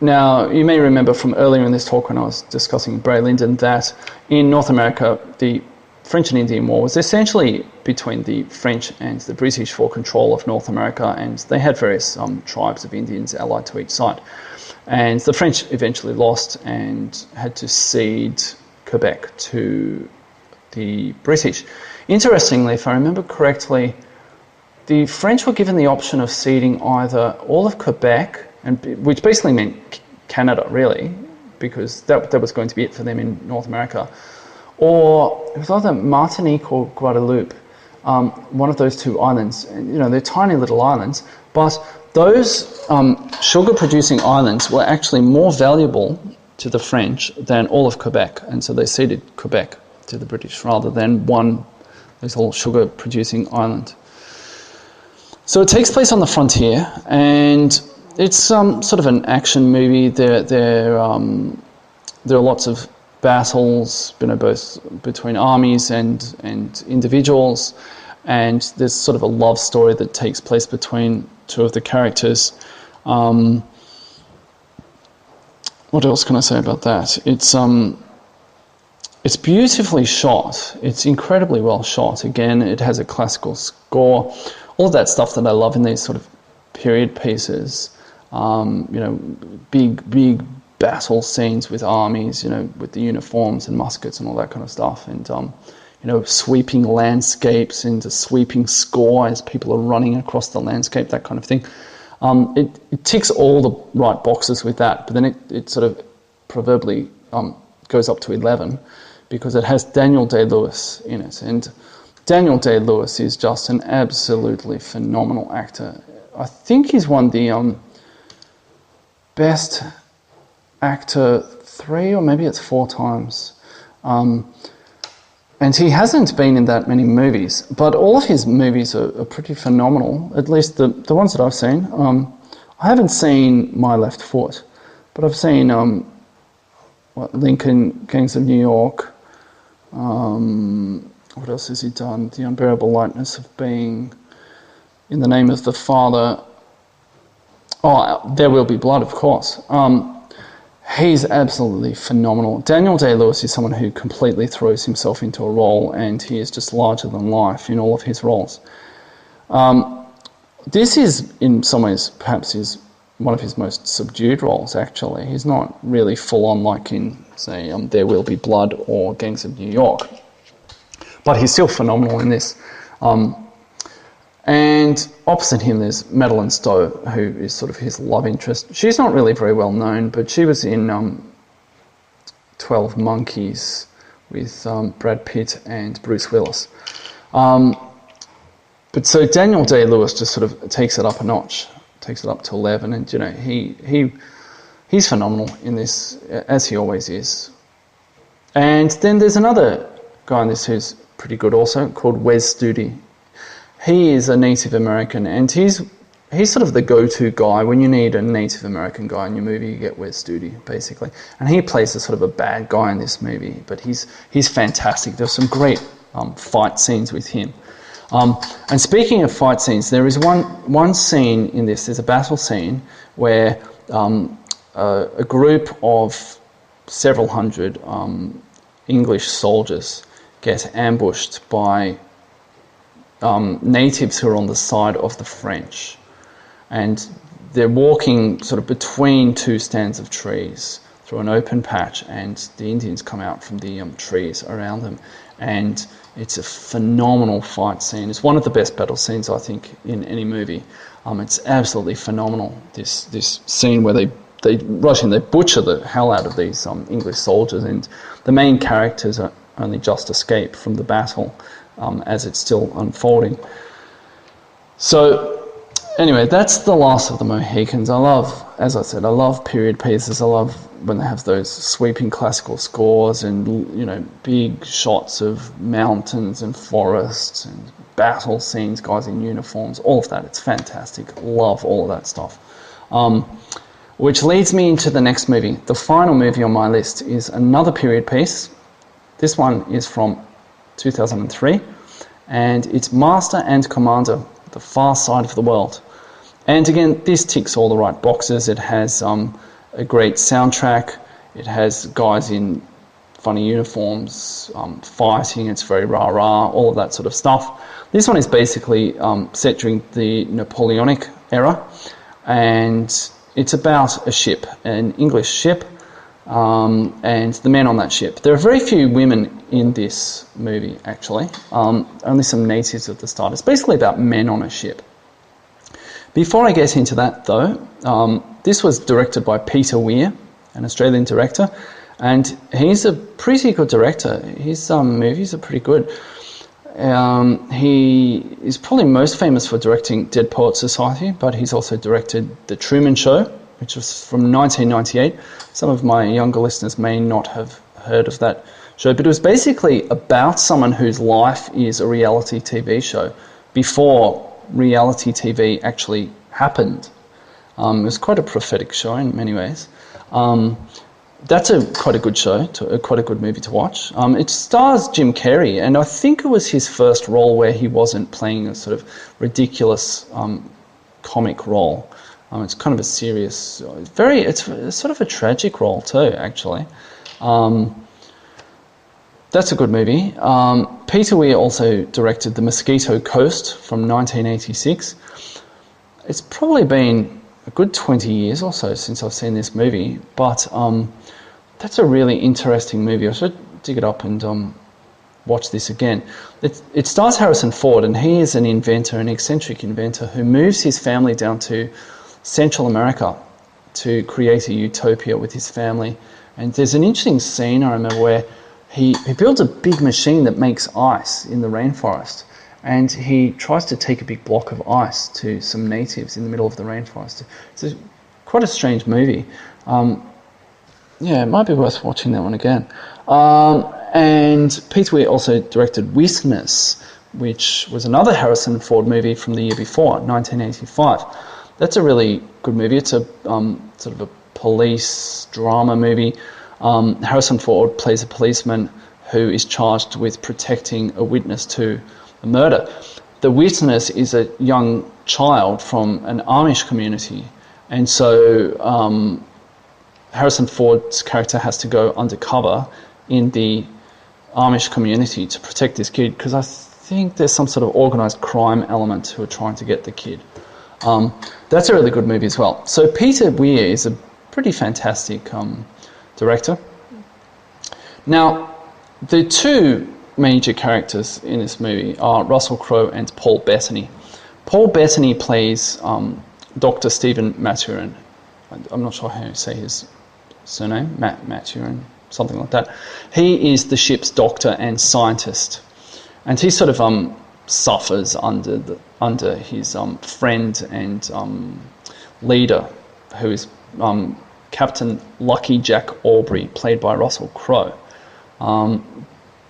Now, you may remember from earlier in this talk when I was discussing Bray Lyndon that in North America, the French and Indian War was essentially between the French and the British for control of North America, and they had various tribes of Indians allied to each side. And the French eventually lost and had to cede Quebec to the British. Interestingly, if I remember correctly, the French were given the option of ceding either all of Quebec, which basically meant Canada, really, because that was going to be it for them in North America, or it was either Martinique or Guadeloupe, one of those two islands. And, you know, they're tiny little islands, but those sugar-producing islands were actually more valuable to the French than all of Quebec, and so they ceded Quebec to the British rather than this little sugar-producing island. So it takes place on the frontier, and it's sort of an action movie. There are lots of battles, you know, both between armies and individuals, and there's sort of a love story that takes place between two of the characters. What else can I say about that? It's beautifully shot. It's incredibly well shot. Again, it has a classical score. All of that stuff that I love in these sort of period pieces. You know, big battle scenes with armies, you know, with the uniforms and muskets and all that kind of stuff, and you know, sweeping landscapes and a sweeping score as people are running across the landscape, that kind of thing. It ticks all the right boxes with that, but then it sort of proverbially goes up to 11 because it has Daniel Day-Lewis in it, and Daniel Day-Lewis is just an absolutely phenomenal actor. I think he's won the Best Actor 3 or maybe it's 4 times. And he hasn't been in that many movies, but all of his movies are pretty phenomenal, at least the ones that I've seen. I haven't seen My Left Foot, but I've seen Lincoln, Gangs of New York. What else has he done? The Unbearable Lightness of Being, In the Name of the Father. Oh, There Will Be Blood, of course. He's absolutely phenomenal. Daniel Day-Lewis is someone who completely throws himself into a role, and he is just larger than life in all of his roles. This is, in some ways, perhaps one of his most subdued roles, actually. He's not really full-on like in, say, There Will Be Blood or Gangs of New York. But he's still phenomenal in this. And opposite him there's Madeline Stowe, who is sort of his love interest. She's not really very well known, but she was in 12 Monkeys with Brad Pitt and Bruce Willis. But so Daniel Day-Lewis just sort of takes it up a notch, takes it up to 11, and you know he's phenomenal in this, as he always is. And then there's another guy in this who's pretty good also, called Wes Studi. He is a Native American, and he's he's sort of the go-to guy when you need a Native American guy in your movie. You get Wes Studi, basically, and he plays a sort of a bad guy in this movie, but he's fantastic. There's some great fight scenes with him. And speaking of fight scenes, there is one scene in this. There's a battle scene where a group of several hundred English soldiers get ambushed by natives who are on the side of the French. And they're walking sort of between two stands of trees through an open patch, and the Indians come out from the trees around them. And it's a phenomenal fight scene. It's one of the best battle scenes, I think, in any movie. It's absolutely phenomenal, this scene where they rush in, they butcher the hell out of these English soldiers, and the main characters are only just escape from the battle as it's still unfolding. So anyway, that's the last of the Mohicans. I love period pieces. I love when they have those sweeping classical scores and, you know, big shots of mountains and forests and battle scenes, guys in uniforms, all of that. It's fantastic. Love all of that stuff. Which leads me into the next movie. The final movie on my list is another period piece. This one is from 2003, and it's Master and Commander, The Far Side of the World. And again, this ticks all the right boxes. It has a great soundtrack. It has guys in funny uniforms fighting. It's very rah-rah, all of that sort of stuff. This one is basically set during the Napoleonic era, and it's about a ship, an English ship, and the men on that ship. There are very few women in this movie, actually. Only some natives at the start. It's basically about men on a ship. Before I get into that, though, this was directed by Peter Weir, an Australian director, and he's a pretty good director. His movies are pretty good. He is probably most famous for directing Dead Poets Society, but he's also directed The Truman Show, which was from 1998. Some of my younger listeners may not have heard of that show, but it was basically about someone whose life is a reality TV show before reality TV actually happened. It was quite a prophetic show in many ways. That's quite a good show, quite a good movie to watch. It stars Jim Carrey, and I think it was his first role where he wasn't playing a sort of ridiculous comic role. It's kind of a serious, it's sort of a tragic role too, actually. That's a good movie. Peter Weir also directed The Mosquito Coast from 1986. It's probably been a good 20 years or so since I've seen this movie, but that's a really interesting movie. I should dig it up and watch this again. It stars Harrison Ford, and he is an inventor, an eccentric inventor who moves his family down to Central America to create a utopia with his family. And there's an interesting scene I remember where he builds a big machine that makes ice in the rainforest, and he tries to take a big block of ice to some natives in the middle of the rainforest. It's quite a strange movie. Yeah, it might be worth watching that one again. And Peter Weir also directed Witness, which was another Harrison Ford movie from the year before, 1985. That's a really good movie. It's a sort of a police drama movie. Harrison Ford plays a policeman who is charged with protecting a witness to a murder. The witness is a young child from an Amish community, and so Harrison Ford's character has to go undercover in the Amish community to protect this kid, because I think there's some sort of organised crime element who are trying to get the kid. That's a really good movie as well. So Peter Weir is a pretty fantastic director. Now, the two major characters in this movie are Russell Crowe and Paul Bettany. Paul Bettany plays Dr. Stephen Maturin. I'm not sure how to say his surname, Maturin, something like that. He is the ship's doctor and scientist, and he sort of suffers under his friend and leader, who is Captain Lucky Jack Aubrey, played by Russell Crowe.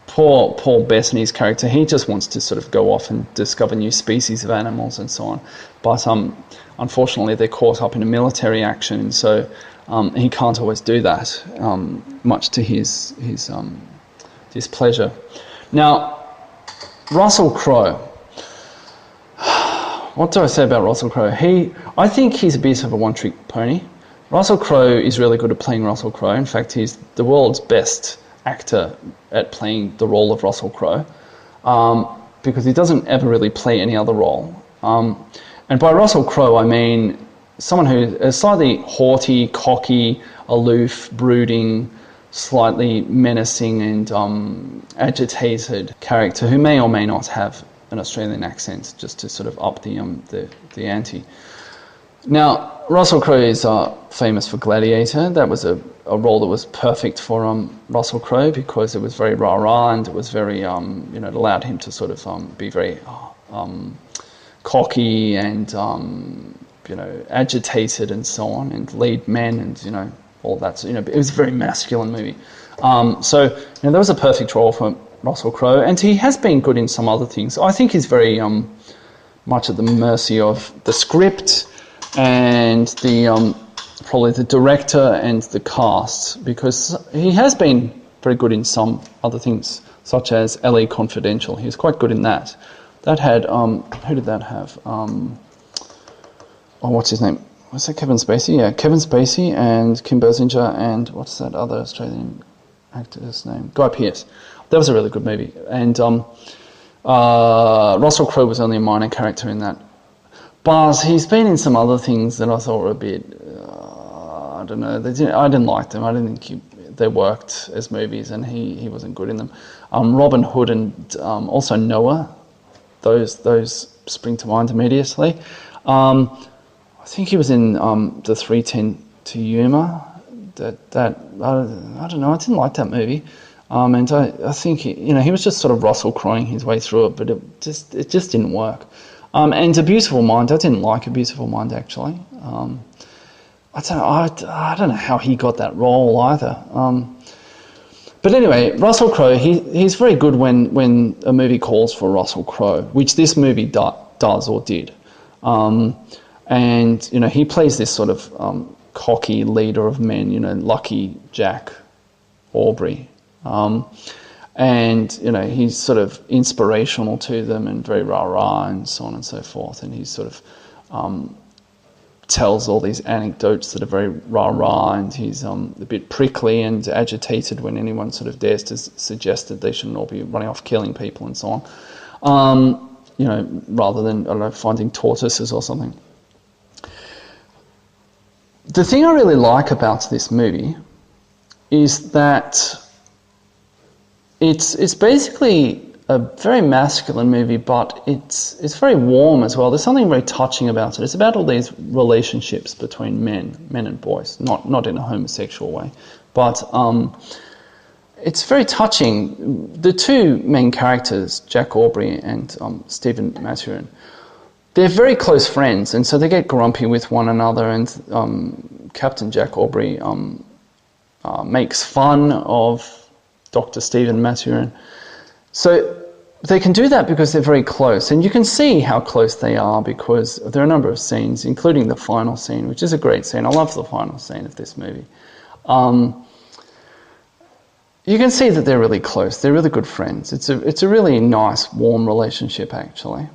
poor Paul Bettany's character, he just wants to sort of go off and discover new species of animals and so on. But unfortunately, they're caught up in a military action, so he can't always do that, much to his displeasure. Now, Russell Crowe. What do I say about Russell Crowe? I think he's a bit of a one-trick pony. Russell Crowe is really good at playing Russell Crowe. In fact, he's the world's best actor at playing the role of Russell Crowe, because he doesn't ever really play any other role. And by Russell Crowe, I mean someone who is slightly haughty, cocky, aloof, brooding, slightly menacing and agitated character who may or may not have an Australian accent, just to sort of up the ante. Now, Russell Crowe is famous for Gladiator. That was a role that was perfect for Russell Crowe, because it was very rah-rah, and it was very, it allowed him to sort of be very cocky and, agitated and so on, and lead men and, all that. So, it was a very masculine movie. So that was a perfect role for Russell Crowe, and he has been good in some other things. I think he's very much at the mercy of the script and probably the director and the cast, because he has been very good in some other things, such as LA Confidential. He was quite good in that. That had, who did that have? What's his name? Was that Kevin Spacey? Yeah, Kevin Spacey and Kim Basinger and what's that other Australian actor's name? Guy Pearce. That was a really good movie. And Russell Crowe was only a minor character in that. But he's been in some other things that I thought were a bit, I don't know, I didn't like them. I didn't think they worked as movies, and he wasn't good in them. Robin Hood and also Noah, those spring to mind immediately. I think he was in the 3:10 to Yuma. I don't know, I didn't like that movie. And I think he was just sort of Russell Crowe-ing his way through it, but it just didn't work. And A Beautiful Mind, I didn't like A Beautiful Mind actually. I don't know how he got that role either. But anyway, Russell Crowe, he's very good when a movie calls for Russell Crowe, which this movie does or did. And he plays this sort of cocky leader of men, Lucky Jack Aubrey. And he's sort of inspirational to them and very rah-rah and so on and so forth, and he sort of tells all these anecdotes that are very rah-rah, and he's a bit prickly and agitated when anyone sort of dares to suggest that they shouldn't all be running off killing people and so on, rather than, I don't know, finding tortoises or something. The thing I really like about this movie is that it's basically a very masculine movie, but it's very warm as well. There's something very touching about it. It's about all these relationships between men and boys, not in a homosexual way, but it's very touching. The two main characters, Jack Aubrey and Stephen Maturin, they're very close friends, and so they get grumpy with one another, and Captain Jack Aubrey makes fun of Dr. Stephen Maturin. So they can do that because they're very close, and you can see how close they are because there are a number of scenes, including the final scene, which is a great scene. I love the final scene of this movie. You can see that they're really close. They're really good friends. It's a really nice, warm relationship, actually,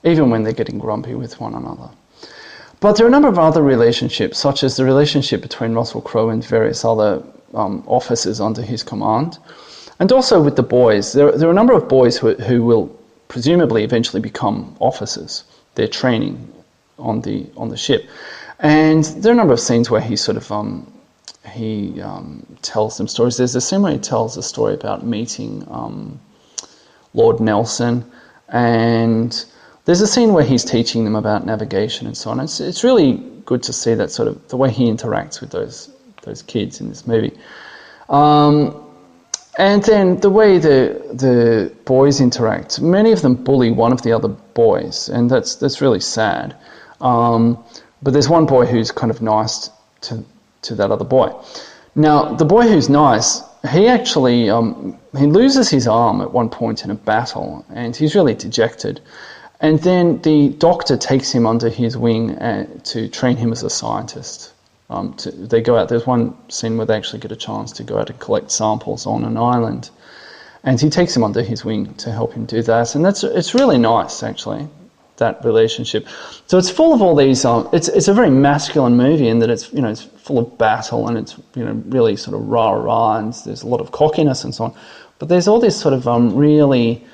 even when they're getting grumpy with one another. But there are a number of other relationships, such as the relationship between Russell Crowe and various other officers under his command, and also with the boys. There are a number of boys who will presumably eventually become officers. They're training on the ship, and there are a number of scenes where he sort of tells them stories. There's a scene where he tells a story about meeting Lord Nelson, and there's a scene where he's teaching them about navigation and so on. It's really good to see that sort of the way he interacts with those kids in this movie. And then the way the boys interact, many of them bully one of the other boys, and that's really sad. But there's one boy who's kind of nice to that other boy. Now, the boy who's nice he actually he loses his arm at one point in a battle, and he's really dejected. And then the doctor takes him under his wing to train him as a scientist. They go out. There's one scene where they actually get a chance to go out and collect samples on an island, and he takes him under his wing to help him do that. And it's really nice, actually, that relationship. So it's full of all these. It's a very masculine movie in that it's full of battle, and it's really sort of rah-rah, and there's a lot of cockiness and so on. But there's all this sort of really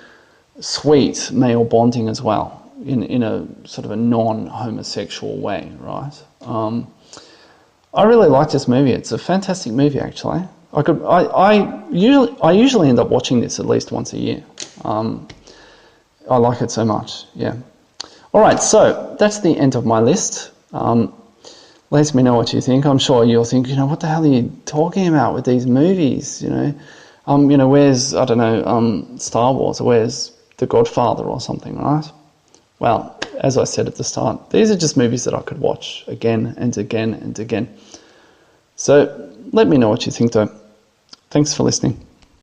sweet male bonding as well, in a sort of a non-homosexual way, right? I really like this movie. It's a fantastic movie, actually. I usually end up watching this at least once a year. I like it so much, yeah. All right, so that's the end of my list. Let me know what you think. I'm sure you'll think, what the hell are you talking about with these movies? Where's, I don't know, Star Wars, or where's The Godfather or something, right? Well, as I said at the start, these are just movies that I could watch again and again and again. So let me know what you think, though. Thanks for listening.